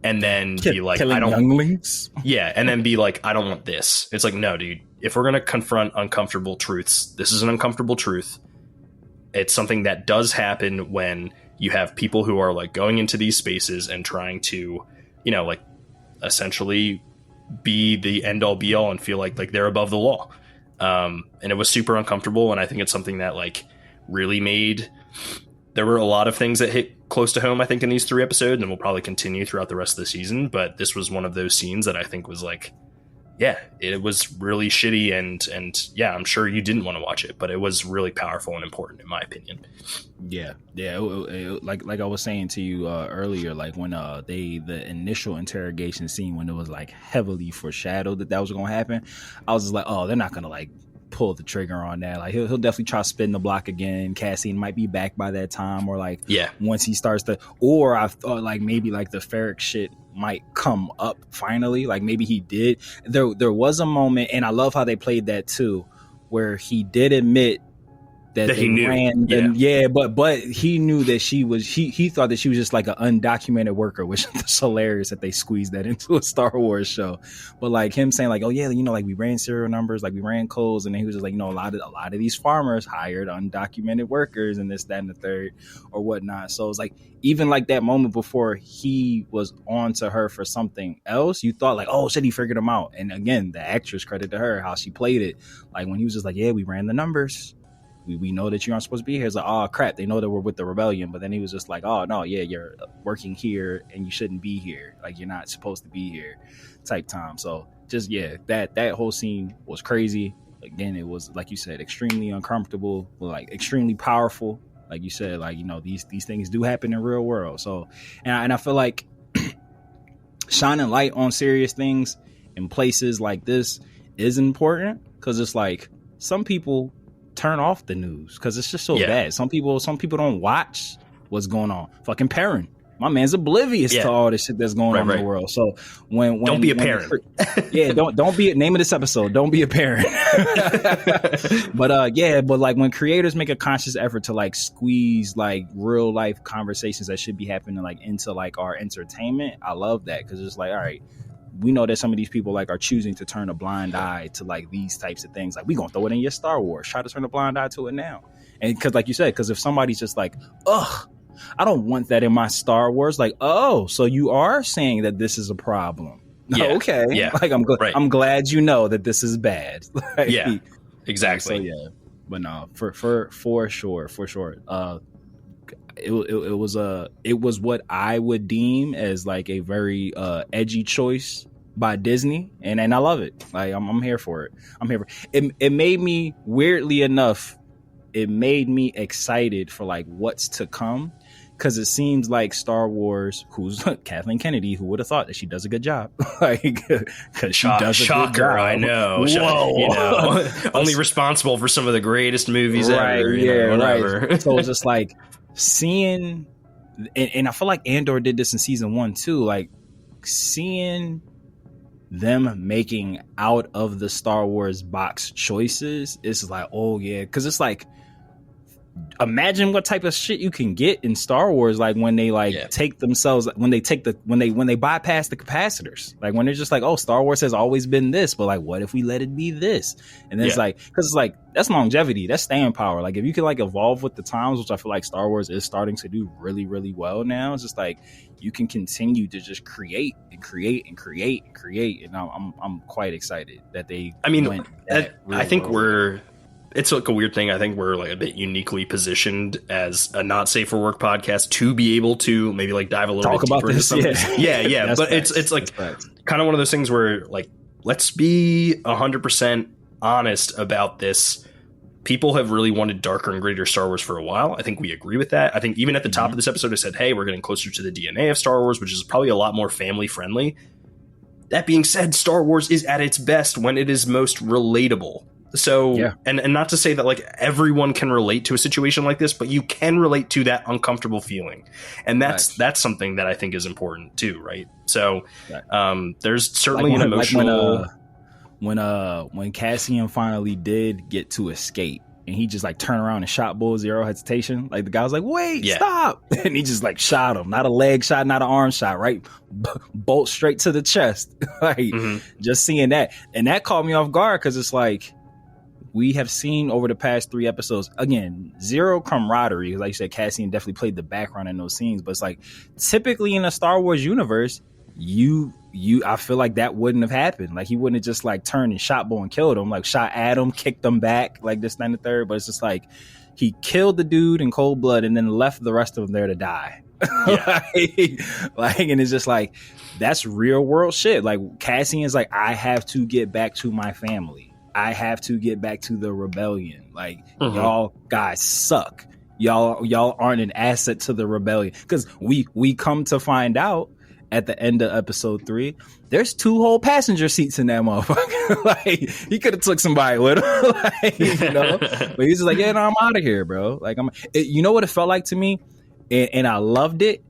and then be like, I don't, younglings. Yeah, and then be like, I don't want this. It's like, no, dude, if we're gonna confront uncomfortable truths, this is an uncomfortable truth. It's something that does happen when you have people who are like going into these spaces and trying to, like essentially be the end all be all and feel like they're above the law. And it was super uncomfortable, and I think it's something that like really made. There were a lot of things that hit close to home, I think, in these 3 episodes, and will probably continue throughout the rest of the season. But this was one of those scenes that I think was like, yeah, it was really shitty. And yeah, I'm sure you didn't want to watch it, but it was really powerful and important, in my opinion. Yeah. Like I was saying to you earlier, like when the initial interrogation scene, when it was like heavily foreshadowed that was going to happen, I was just like, oh, they're not going to like pull the trigger on that. Like he'll definitely try to spin the block again. Cassian might be back by that time, or like once he starts to, or I thought like maybe like the Ferric shit might come up finally. Like maybe he did. There was a moment, and I love how they played that too, where he did admit that he knew. But he knew that she was, he thought that she was just like an undocumented worker, which is hilarious that they squeezed that into a Star Wars show. But like him saying like, oh yeah, like we ran serial numbers, like we ran codes, and then he was just like, a lot of these farmers hired undocumented workers and this, that, and the third or whatnot. So it's like, even like that moment before he was on to her for something else, you thought like, oh shit, he figured him out. And again, the actress, credit to her, how she played it. Like when he was just like, yeah, we ran the numbers. We know that you aren't supposed to be here. It's like, oh crap, they know that we're with the rebellion. But then he was just like, oh no, yeah, you're working here and you shouldn't be here. Like you're not supposed to be here type time. So just, yeah, that whole scene was crazy. Again, it was, like you said, extremely uncomfortable, like extremely powerful. Like you said, like, these things do happen in real world. So, and I feel like shining light on serious things in places like this is important, because it's like some people turn off the news because it's just so bad. Some people don't watch what's going on. Fucking Perrin, my man's oblivious to all this shit that's going on in the world. So when don't be a parent. Don't be, name of this episode, don't be a parent. But like when creators make a conscious effort to like squeeze like real life conversations that should be happening like into like our entertainment, I love that, because it's like, all right, we know that some of these people like are choosing to turn a blind eye to like these types of things. Like, we gonna throw it in your Star Wars. Try to turn a blind eye to it now. And because, like you said, because if somebody's just like, ugh, I don't want that in my Star Wars. Like, oh, so you are saying that this is a problem? Yeah. Okay. Yeah. Like, I'm glad you know that this is bad. Like, yeah. Exactly. So yeah. But no, for sure. It was what I would deem as like a very edgy choice by Disney, and I love it. Like I'm here for it. It made me, weirdly enough, it made me excited for like what's to come, because it seems like Star Wars, who's Kathleen Kennedy, who would have thought that she does a good job, like because she does a shocker, good job. I know. Whoa. You know, only responsible for some of the greatest movies ever. Right. So it's just like seeing, and I feel like Andor did this in season 1 too, like seeing them making out of the Star Wars box choices. It's like, oh yeah, because it's like, imagine what type of shit you can get in Star Wars, like when they take themselves, when they bypass the capacitors, like when they're just like, oh, Star Wars has always been this, but like, what if we let it be this? And then it's like, because it's like, that's longevity, that's staying power. Like if you can like evolve with the times, which I feel like Star Wars is starting to do really, really well now, it's just like you can continue to just create and create and create and create. And I'm quite excited that they. I mean, I think it's like a weird thing. I think we're like a bit uniquely positioned as a not safe for work podcast to be able to maybe like dive a little bit deeper into some of this. Yeah. But it's like kind of one of those things where like, let's be 100% honest about this. People have really wanted darker and grittier Star Wars for a while. I think we agree with that. I think even at the top of this episode, I said, hey, we're getting closer to the DNA of Star Wars, which is probably a lot more family friendly. That being said, Star Wars is at its best when it is most relatable. So, and not to say that like everyone can relate to a situation like this, but you can relate to that uncomfortable feeling. And that's something that I think is important too. Right. So, there's certainly an emotional, when Cassian finally did get to escape and he just like turned around and shot Bull, zero hesitation. Like the guy was like, wait, stop. And he just like shot him, not a leg shot, not an arm shot, right? Bolt straight to the chest. Like just seeing that. And that caught me off guard. Cause it's like, we have seen over the past 3 episodes, again, zero camaraderie. Like you said, Cassian definitely played the background in those scenes, but it's like typically in a Star Wars universe, I feel like that wouldn't have happened. Like he wouldn't have just like turned and shot Bo and killed him, like shot at him, kicked him back, like this, that, and the third. But it's just like he killed the dude in cold blood and then left the rest of them there to die. And it's just like, that's real world shit. Like Cassian is like, I have to get back to my family. I have to get back to the rebellion. Like y'all guys suck. Y'all aren't an asset to the rebellion. Because we come to find out at the end of episode 3, there's 2 whole passenger seats in that motherfucker. Like he could have took somebody with him, like, you know. But he's just like, yeah, no, I'm out of here, bro. Like you know what it felt like to me, and I loved it.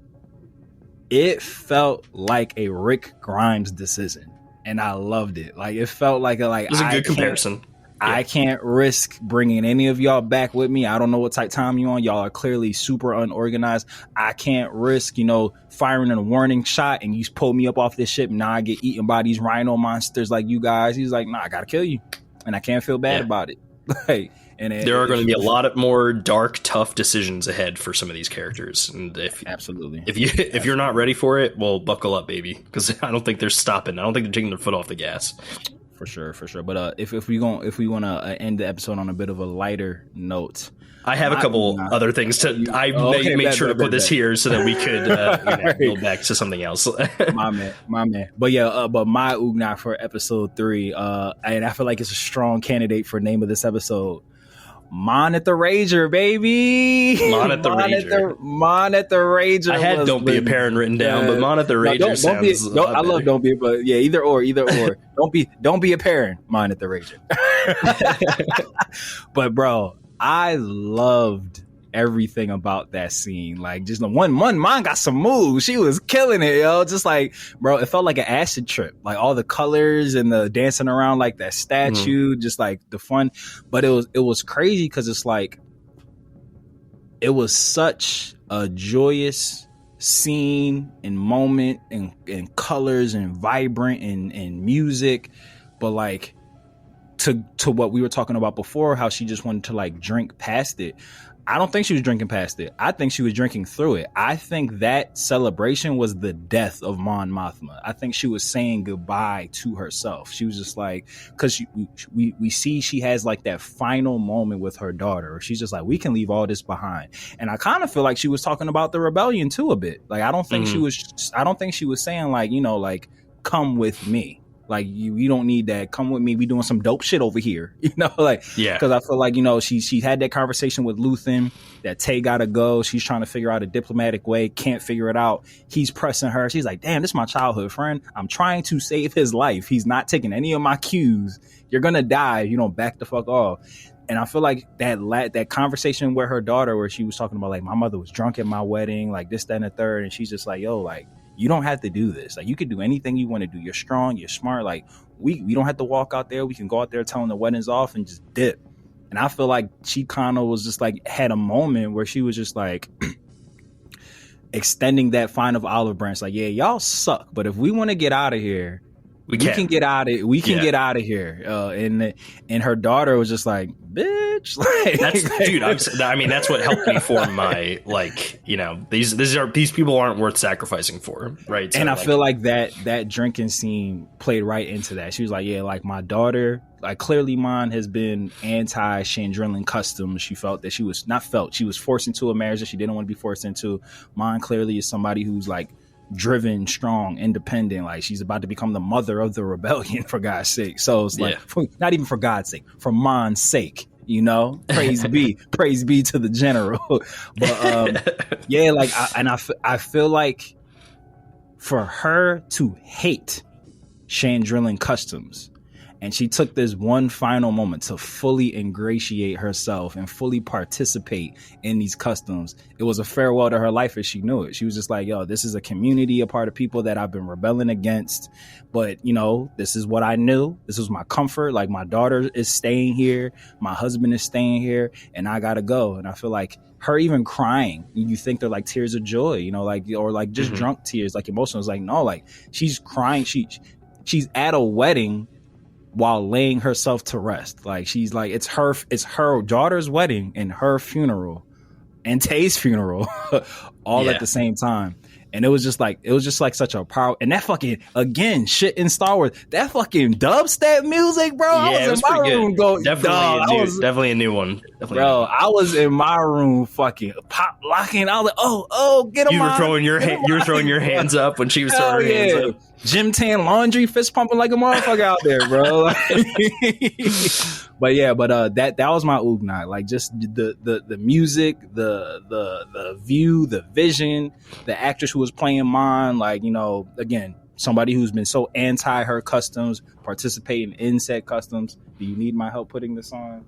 It felt like a Rick Grimes decision. And I loved it. Like it felt like it was a good comparison. I can't risk bringing any of y'all back with me. I don't know what type of time you on. Y'all are clearly super unorganized. I can't risk, firing a warning shot and you pull me up off this ship and now I get eaten by these rhino monsters like you guys. He's like, nah, I gotta kill you, and I can't feel bad about it. Like, and there are going to be a lot more dark, tough decisions ahead for some of these characters. And if you're not ready for it, well, buckle up, baby, because I don't think they're stopping. I don't think they're taking their foot off the gas. For sure. But if we want to end the episode on a bit of a lighter note, I have a couple other things to. Made sure to put this here so that we could go back to something else. my man. But but my Ugnaught for episode 3, and I feel like it's a strong candidate for name of this episode. Mon at the Rager, baby. Mon at the Rager. Mon at the Rager. I had Don't Be a Perrin written down, but Mon at the Rager sounds. I love Don't Be, but yeah, either or. Don't be a Perrin. Mon at the Rager. But bro, I loved everything about that scene. Like just one Mon got some moves. She was killing it, yo. Just like, bro, it felt like an acid trip. Like all the colors and the dancing around like that statue, just like the fun. But it was crazy because it's like it was such a joyous scene and moment and colors and vibrant and music. But like to what we were talking about before, how she just wanted to like drink past it. I don't think she was drinking past it. I think she was drinking through it. I think that celebration was the death of Mon Mothma. I think she was saying goodbye to herself. She was just like, because we see she has like that final moment with her daughter. She's just like, we can leave all this behind. And I kind of feel like she was talking about the rebellion too a bit. Like I don't think she was saying like, like come with me. Like you don't need that. Come with me. We doing some dope shit over here. Like, yeah. Because I feel like, she had that conversation with Luthen that Tay gotta go. She's trying to figure out a diplomatic way. Can't figure it out. He's pressing her. She's like, damn, this is my childhood friend. I'm trying to save his life. He's not taking any of my cues. You're gonna die if you don't back the fuck off. And I feel like that conversation with her daughter where she was talking about like, my mother was drunk at my wedding, like this, that, and the third. And she's just like, yo, like, you don't have to do this. Like, you can do anything you want to do. You're strong. You're smart. Like, we don't have to walk out there. We can go out there telling the wedding's off and just dip. And I feel like she kind of was just like, had a moment where she was just like extending that final olive branch. Like, yeah, y'all suck. But if we want to get out of here, we can get out of get out of here. And her daughter was just like, bitch. Like, that's what helped me form my, like, these people aren't worth sacrificing for, right? So, and I feel like that drinking scene played right into that. She was like, yeah, like my daughter, like clearly mine has been anti-Chandrillan customs. She felt that she was forced into a marriage that she didn't want to be forced into. Mine clearly is somebody who's like driven, strong, independent. Like she's about to become the mother of the rebellion, for God's sake. So it's like, not even for God's sake, for mine's sake, praise be to the general. But I feel like for her to hate Chandrillan customs, and she took this one final moment to fully ingratiate herself and fully participate in these customs. It was a farewell to her life as she knew it. She was just like, yo, this is a community, a part of people that I've been rebelling against. But, this is what I knew. This was my comfort. Like, my daughter is staying here. My husband is staying here. And I got to go. And I feel like her even crying, you think they're like tears of joy, or like just drunk tears, like emotional. It's like, no, like she's crying. She's at a wedding while laying herself to rest. Like she's like, it's her daughter's wedding and her funeral and Tay's funeral all at the same time. And it was just like such a power. And that fucking, again, shit in Star Wars, that fucking dubstep music, bro. Yeah, I was in my room going, definitely a new one. I was in my room fucking pop locking. I was like, oh, get him. You were throwing your hands up when she was throwing her hands up. Gym tan laundry, fist pumping like a motherfucker out there, bro. But that was my Ugnaught. Like just the music, the view, the vision, the actress who was playing Mon, like, again, somebody who's been so anti her customs, participating in said customs. Do you need my help putting this on?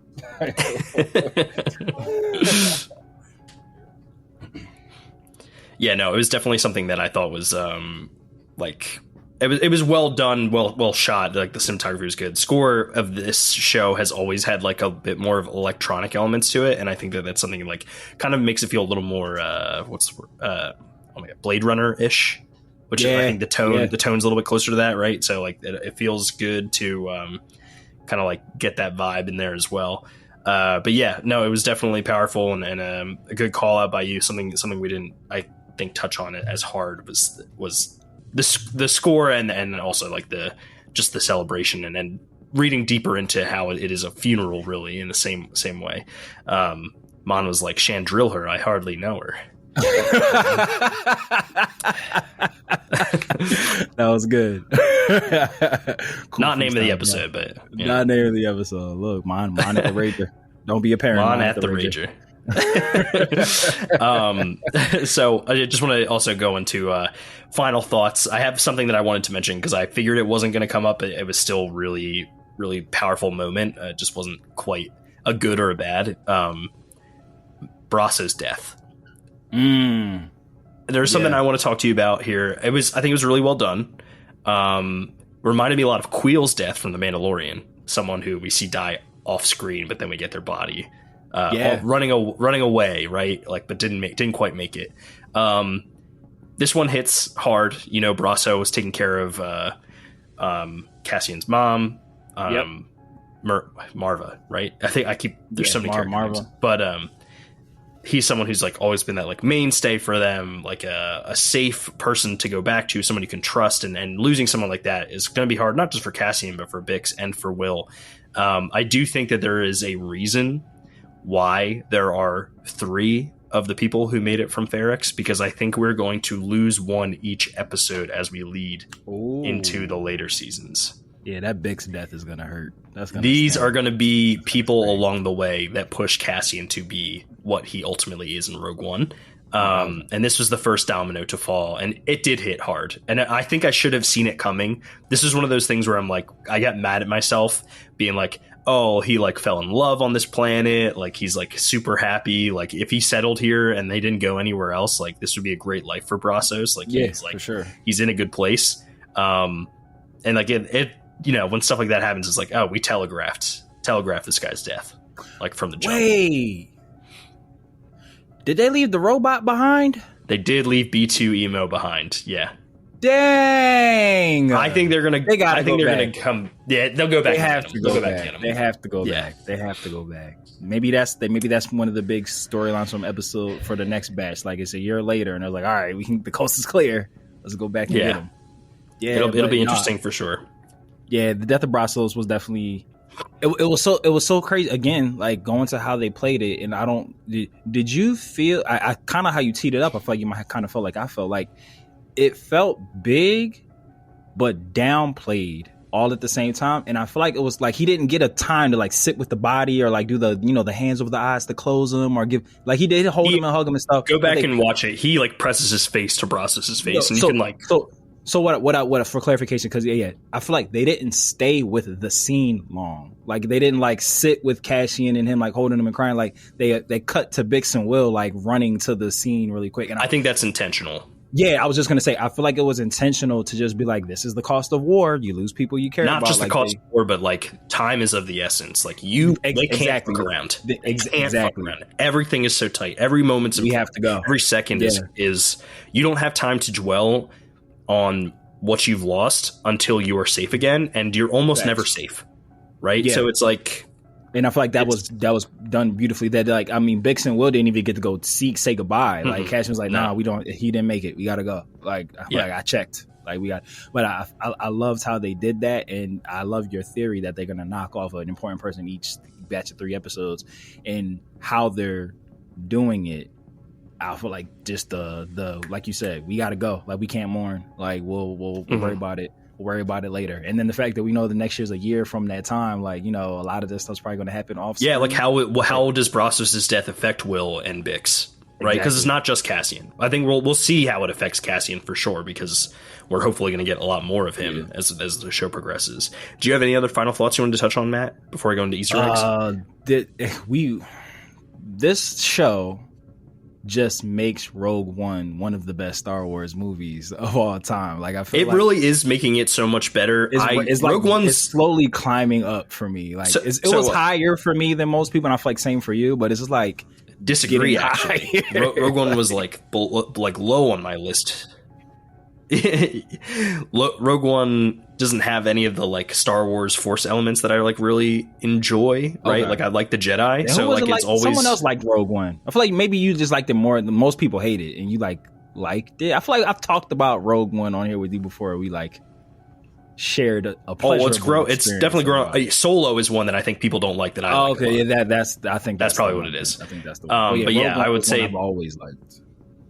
Yeah, no, it was definitely something that I thought was like it was well done, well shot. Like the cinematography was good. Score of this show has always had like a bit more of electronic elements to it, and I think that that's something like kind of makes it feel a little more Blade Runner ish. Which I think the tone's a little bit closer to that, right? So like it feels good to kind of like get that vibe in there as well. But yeah, no, it was definitely powerful and a good call out by you. Something we didn't, I think, touch on it as hard was the score and also like the celebration and then reading deeper into how it is a funeral really in the same way. Mon was like, Chandrill her, I hardly know her. That was good. Cool. Not name of the episode, but not name of the episode. Look, Mon at the Rager. Don't be a parent. Mon at the Rager. So I just want to also go into final thoughts. I have something that I wanted to mention because I figured it wasn't going to come up. It was still really, really powerful moment. It just wasn't quite a good or a bad. Brasso's death. There's something I want to talk to you about here. I think it was really well done. Reminded me a lot of Queel's death from The Mandalorian. Someone who we see die off screen, but then we get their body running away, right? Like, but didn't quite make it. This one hits hard. Brasso was taking care of Cassian's mom, Marva, right? I think there's so many characters, but he's someone who's like always been that like mainstay for them, like a safe person to go back to, someone you can trust, and losing someone like that is going to be hard, not just for Cassian, but for Bix and for Will. I do think that there is a reason why there are 3 of the people who made it from Ferrix, because I think we're going to lose one each episode as we lead into the later seasons. Yeah, that Bix death is gonna hurt. These are going to be people along the way that push Cassian to be what he ultimately is in Rogue One. And this was the first domino to fall, and it did hit hard. And I think I should have seen it coming. This is one of those things where I'm like, I got mad at myself being like, oh, he like fell in love on this planet. Like he's like super happy. Like if he settled here and they didn't go anywhere else, like this would be a great life for Brazos. Like he's like, for sure. He's in a good place. And like it, you know, when stuff like that happens, it's like, oh, we telegraphed this guy's death, like from the jump. Wait, did they leave the robot behind? They did leave B2 Emo behind. Yeah. Dang. I think they're gonna. I think they're back. gonna come. Yeah, they'll go back. They have to go back. Get him. They have to go Yeah. back. They have to go back. Maybe that's one of the big storylines from episode for the next batch. Like it's a year later, and they're like, all right, the coast is clear. Let's go back and get him. Yeah, it'll be interesting for sure. Yeah, the death of Brazos was definitely it was so crazy. Again, like going to how they played it, and I don't did you feel I kind of how you teed it up, I feel like you might kind of felt like I felt like it felt big but downplayed all at the same time. And I feel like it was like he didn't get a time to like sit with the body or like do the, you know, the hands over the eyes to close them or give, like he did hold him and hug him and stuff. Go back and watch it. He like presses his face to Brazos' face, and you can like So what for clarification, because I feel like they didn't stay with the scene long. Like they didn't like sit with Cassian and him like holding him and crying. Like they cut to Bix and Will like running to the scene really quick. And I think that's intentional. Yeah, I was just gonna say I feel like it was intentional to just be like, this is the cost of war. You lose people you care about. Not just the like cost of war, but like time is of the essence. Like they can't fuck around. They can't fuck around. Everything is so tight. Every moment's important. We have to go. Every second is you don't have time to dwell on what you've lost until you are safe again, and you're almost never safe, right? So it's like, and I feel like that was done beautifully. That like, I mean, Bix and Will didn't even get to go say goodbye. Like Cassian was like, nah, we don't. He didn't make it. We gotta go. Like I checked. Like we got. But I loved how they did that, and I love your theory that they're gonna knock off an important person each batch of 3 episodes, and how they're doing it. I feel like just the like you said, we gotta go. Like we can't mourn. Like we'll worry about it. We'll worry about it later. And then the fact that we know the next year's a year from that time, like, you know, a lot of this stuff's probably going to happen off. Yeah, like how does Brazos' death affect Will and Bix? Right, because it's not just Cassian. I think we'll see how it affects Cassian for sure, because we're hopefully going to get a lot more of him as the show progresses. Do you have any other final thoughts you wanted to touch on, Matt, before I go into Easter eggs? This show just makes Rogue One of the best Star Wars movies of all time. Like I feel it really is making it so much better. Rogue One's slowly climbing up for me. Like it was higher for me than most people, and I feel like same for you. But it's just like disagree. Actually, Rogue One was like low on my list. Rogue One doesn't have any of the like Star Wars Force elements that I like really enjoy, right? Okay. Like I like the Jedi, so like it's always someone else liked Rogue One. I feel like maybe you just liked it more than most people hate it, and you liked it. I feel like I've talked about Rogue One on here with you before. We like shared a pleasurable it's definitely grown. Solo is one that I think people don't like that I like. Okay, yeah, I think that's probably what it is. I think that's the one. But yeah, I would say I've always liked.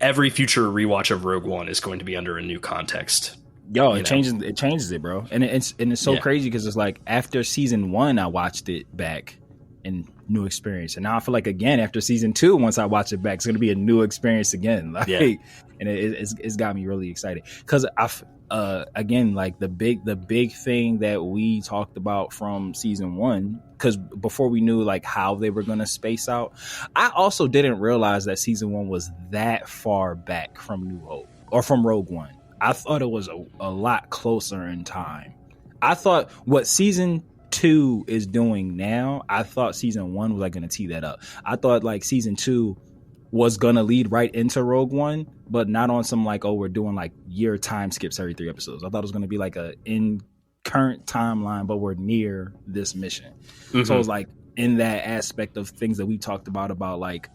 Every future rewatch of Rogue One is going to be under a new context. Yo, it changes it, bro. And it's so crazy because it's like after season 1, I watched it back and new experience. And now I feel like again after season 2, once I watch it back, it's going to be a new experience again. Like, and it's got me really excited because again, like the big thing that we talked about from season 1, because before we knew like how they were going to space out, I also didn't realize that season 1 was that far back from New Hope or from Rogue One. I thought it was a lot closer in time. I thought what season 2 is doing now, I thought season 1 was like going to tee that up. I thought like season 2 was going to lead right into Rogue One, but not on some like, oh, we're doing like year time skips every 3 episodes. I thought it was going to be like a in current timeline, but we're near this mission. Mm-hmm. So it was like in that aspect of things that we talked about like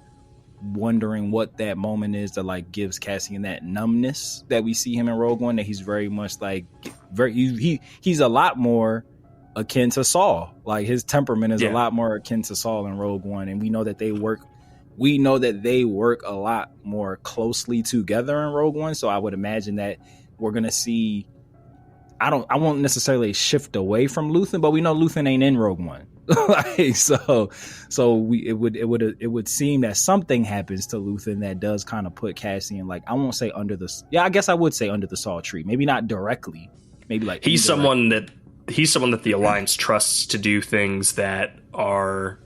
wondering what that moment is that like gives Cassian that numbness that we see him in Rogue One, that he's very much like he's a lot more akin to Saul. Like his temperament is a lot more akin to Saul in Rogue One, and we know that they work a lot more closely together in Rogue One. So I would imagine that we're gonna see I won't necessarily shift away from Luthen, but we know Luthen ain't in Rogue One. Like, so it would seem that something happens to Luthen that does kind of put Cassian, like, I won't say under the, I guess I would say under the saw tree, maybe not directly, maybe like he's someone that the Alliance trusts to do things that are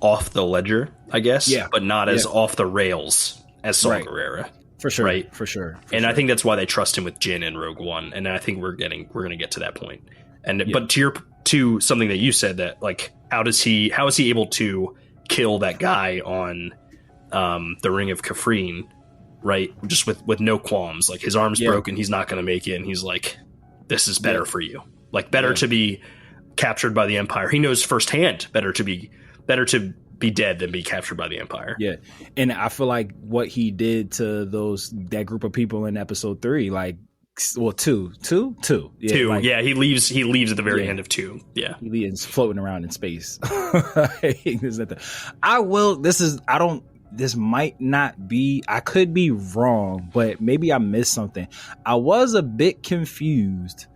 off the ledger, I guess, but not as off the rails as Saw Gerrera. For sure, right? For sure. I think that's why they trust him with Jyn in Rogue One, and I think we're going to get to that point. And but to something that you said, that like how is he able to kill that guy on the Ring of Kafrene, right? Just with no qualms, like his arm's broken, he's not going to make it, and he's like, this is better for you, like better to be captured by the Empire. He knows firsthand better to be dead than be captured by the Empire. Yeah. And I feel like what he did to that group of people in episode 3, like, well, two. Yeah, two. Like, yeah. He leaves at the very end of 2. Yeah. He leaves floating around in space. This might not be, I could be wrong, but maybe I missed something. I was a bit confused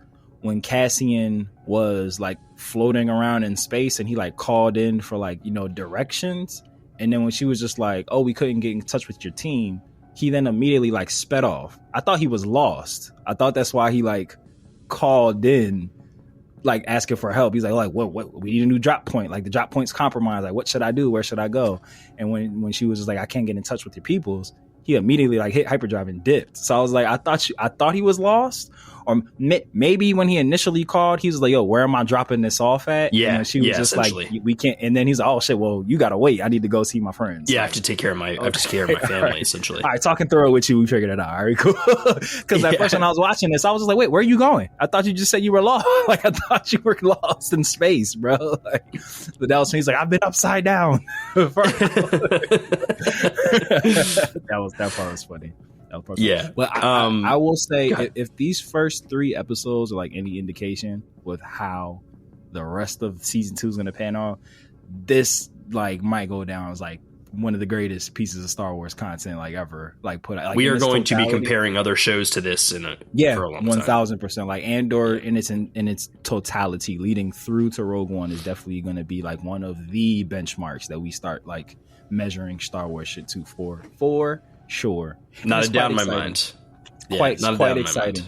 when Cassian was like floating around in space and he like called in for like, directions. And then when she was just like, oh, we couldn't get in touch with your team, he then immediately like sped off. I thought he was lost. I thought that's why he like called in, like asking for help. He's like, what, we need a new drop point. Like the drop point's compromised. Like, what should I do? Where should I go? And when she was just like, I can't get in touch with your peoples, he immediately like hit hyperdrive and dipped. So I was like, I thought he was lost. Or maybe when he initially called, he was like, yo, where am I dropping this off at? Yeah. And she was just like, we can't. And then he's like, oh shit, well, you gotta wait. I need to go see my friends. Yeah, I have to take care of my family, essentially. All right, talking through it with you, we figured it out. All right, cool. Because at first when I was watching this, I was just like, wait, where are you going? I thought you just said you were lost. Like, I thought you were lost in space, bro. Like, but that was, he's like, I've been upside down. That part was funny. Yeah, but I will say, if these first 3 episodes are like any indication with how the rest of season 2 is going to pan out, this like might go down as like one of the greatest pieces of Star Wars content like ever like put out. Like, we are going to be comparing other shows to this for a long time. 1000%. Like Andor in its totality, leading through to Rogue One, is definitely going to be like one of the benchmarks that we start like measuring Star Wars shit to for sure. Not a doubt in my mind. Quite exciting.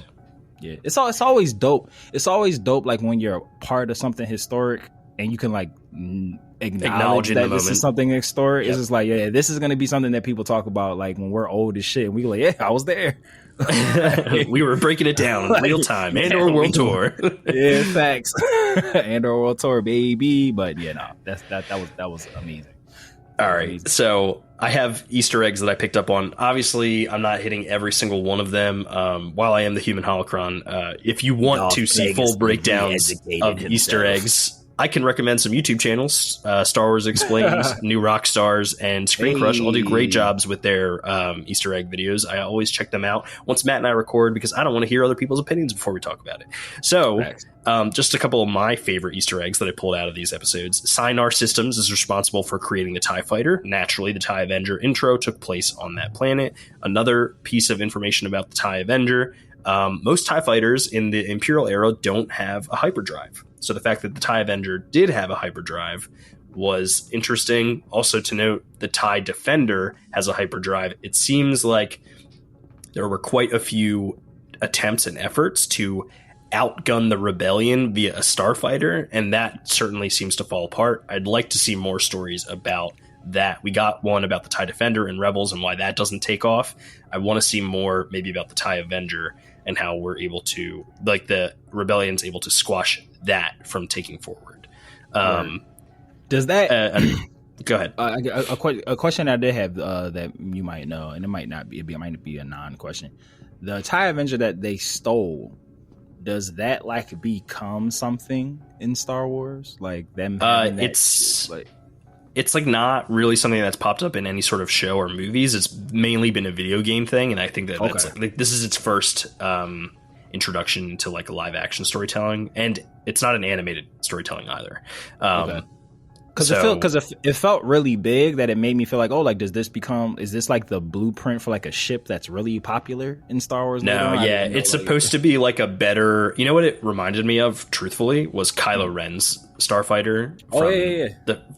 Yeah, it's always dope. It's always dope, like when you're part of something historic and you can like acknowledge that this is something historic. Yep. It's just like, yeah, this is going to be something that people talk about like when we're old as shit. And we go like, yeah, I was there. We were breaking it down in real time. Andor World Tour. Yeah, facts. Andor World Tour, baby. But yeah, no, that was amazing. All right, so I have Easter eggs that I picked up on. Obviously, I'm not hitting every single one of them. While I am the human holocron, if you want to see full breakdowns of Easter eggs, I can recommend some YouTube channels. Star Wars Explains, New Rock Stars, and Screen Crush all do great jobs with their Easter egg videos. I always check them out once Matt and I record because I don't want to hear other people's opinions before we talk about it. So just a couple of my favorite Easter eggs that I pulled out of these episodes. Sinar Systems is responsible for creating the TIE Fighter. Naturally, the TIE Avenger intro took place on that planet. Another piece of information about the TIE Avenger. Most TIE fighters in the Imperial era don't have a hyperdrive. So the fact that the TIE Avenger did have a hyperdrive was interesting. Also to note, the TIE Defender has a hyperdrive. It seems like there were quite a few attempts and efforts to outgun the rebellion via a starfighter, and that certainly seems to fall apart. I'd like to see more stories about that. We got one about the TIE Defender and Rebels and why that doesn't take off. I want to see more maybe about the TIE Avenger and how we're able to, like, the rebellion's able to squash that from taking forward. Does that go ahead? A question I did have that you might know, and it might be a non-question. The TIE Avenger that they stole, does that like become something in Star Wars? Like them? It's like not really something that's popped up in any sort of show or movies. It's mainly been a video game thing, and I think that that's like this is its first introduction to like a live action storytelling, and it's not an animated storytelling either. Because it felt really big that it made me feel like, oh, like is this like the blueprint for like a ship that's really popular in Star Wars? No, yeah, it's supposed to be like a better. You know what it reminded me of? Truthfully, was Kylo Ren's starfighter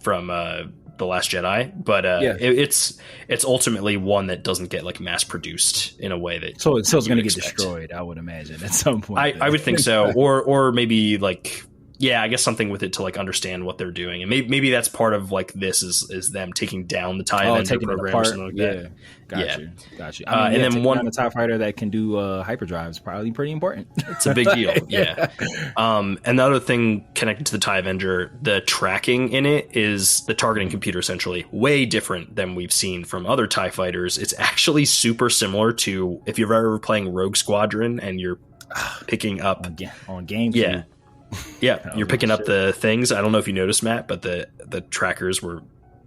from The Last Jedi, but it's ultimately one that doesn't get like mass produced in a way that so it's going to get destroyed. I would imagine at some point. I would think so, or maybe like. Yeah, I guess something with it to like understand what they're doing, and maybe that's part of like this is them taking down the TIE Avenger program or something like that. Got you. I mean, and then one the TIE fighter that can do hyperdrive is probably pretty important. It's a big deal, yeah. Another thing connected to the TIE Avenger, the tracking in it is the targeting computer essentially way different than we've seen from other TIE fighters. It's actually super similar to if you're ever playing Rogue Squadron and you're picking up on GameCube. Yeah. Yeah, you're picking up the things. I don't know if you noticed, Matt, but the trackers were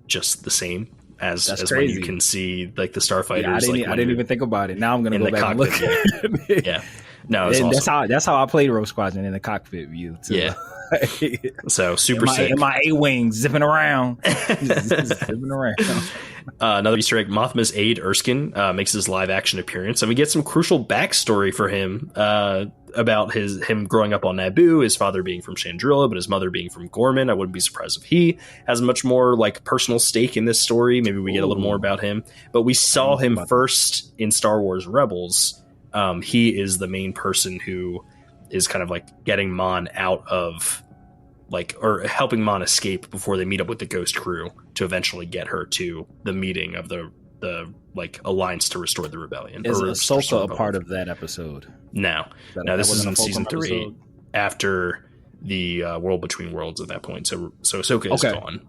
just the same as when you can see like the starfighters. Yeah, I didn't even think about it. Now I'm going to go back cockpit, and look. Yeah, no, it's awesome. That's how I played Rogue Squadron in the cockpit view too. Yeah. So super sick. My A-wings zipping around. Zipping around. Another Easter egg, Mothma's aide Erskine makes his live action appearance, and we get some crucial backstory for him about him growing up on Naboo, his father being from Chandrilla, but his mother being from Gorman. I wouldn't be surprised if he has much more like personal stake in this story. Maybe we get a little more about him, but we saw him first in Star Wars Rebels. He is the main person who is kind of like getting Mon out of or helping Mon escape before they meet up with the Ghost crew to eventually get her to the meeting of the like alliance to restore the rebellion. Is Ahsoka a part of that episode? No, this is in season 3 after the World Between Worlds at that point. So Ahsoka is gone.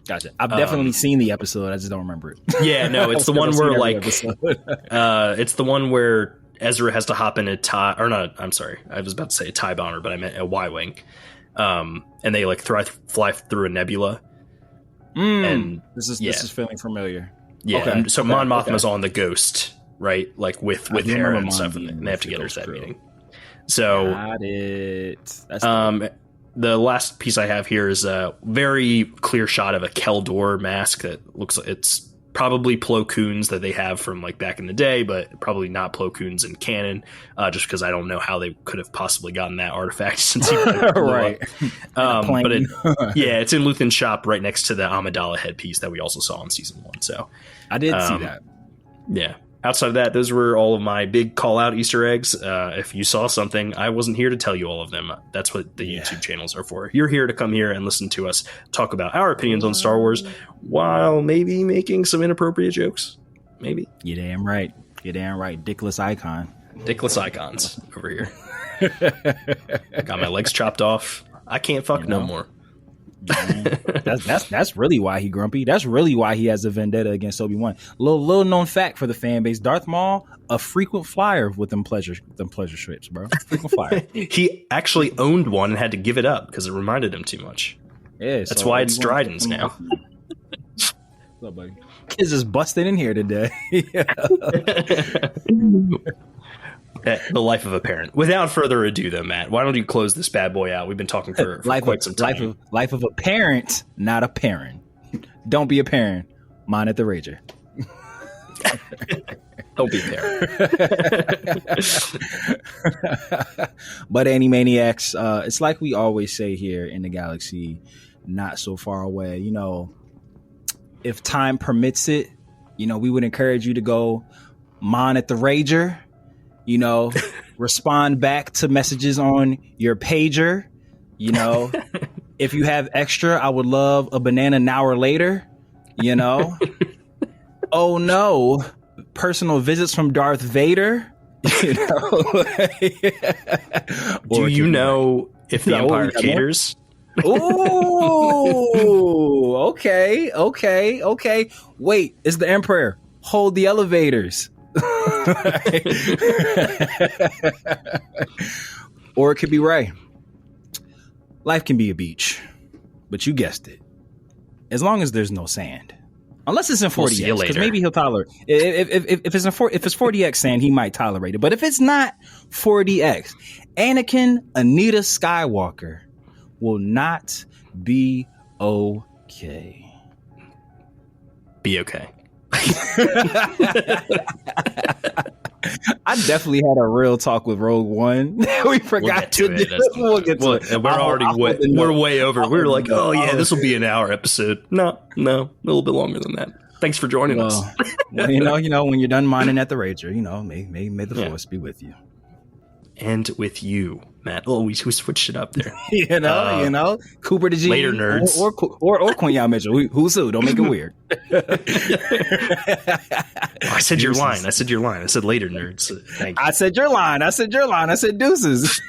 Gotcha. I've definitely seen the episode. I just don't remember it. Yeah, no, it's the one where like it's the one where Ezra has to hop in a TIE, or not, I'm sorry, I was about to say a TIE bomber, but I meant a Y-wing. And they like fly through a nebula. And this is feeling familiar. Yeah. Okay. So Mon Mothma's on the Ghost, right? Like with Hera and stuff, and they have to get her to that meeting. So got it. That's the last piece I have here is a very clear shot of a Keldor mask that looks like it's probably Plo Koon's that they have from like back in the day, but probably not Plo Koon's in canon, just because I don't know how they could have possibly gotten that artifact since he right. But it's in Luthen's shop right next to the Amidala headpiece that we also saw in season 1. So I did see that. Yeah. Outside of that, those were all of my big call out Easter eggs. If you saw something, I wasn't here to tell you all of them. That's what the YouTube channels are for. You're here to come here and listen to us talk about our opinions on Star Wars while maybe making some inappropriate jokes. Maybe. You're damn right. Dickless icon. Dickless icons over here. Got my legs chopped off. I can't fuck no more. That's really why he grumpy. That's really why he has a vendetta against Obi-Wan. Little known fact for the fan base: Darth Maul, a frequent flyer with them pleasure strips, bro. Frequent flyer. He actually owned one and had to give it up because it reminded him too much. Yeah, that's why it's Dryden's now. What's up, buddy? Kids is busting in here today. The life of a parent. Without further ado, though, Matt, why don't you close this bad boy out? We've been talking for quite some time. Life of a parent, not a parent. Don't be a parent. Mine at the Rager. Don't be a parent. But Animaniacs, it's like we always say here in the galaxy, not so far away. You know, if time permits it, you know, we would encourage you to go Mine at the Rager. You know, respond back to messages on your pager. You know, if you have extra, I would love a banana an hour later. You know, oh no, personal visits from Darth Vader. You know, do you know if the Empire caters? Oh, okay. Wait, it's the Emperor. Hold the elevators. Or it could be Ray. Life can be a beach, but you guessed it. As long as there's no sand, unless it's in 40x, because maybe he'll tolerate. If it's 40x sand, he might tolerate it. But if it's not 40x, Anakin Anita Skywalker will not be Okay. Be okay. I definitely had a real talk with Rogue One. We forgot to do. We'll get to it. We're way over. We were like, oh yeah, this will be an hour episode. No, a little bit longer than that. Thanks for joining us. Well, you know, when you're done mining at the Rager, may the force be with you. And with you, Matt. Oh, we switched it up there. you know, Cooper the G, later nerds, or Quinyon Mitchell. Who's who? Don't make it weird. I said your line. I said later nerds. Thank you. I said your line. I said deuces.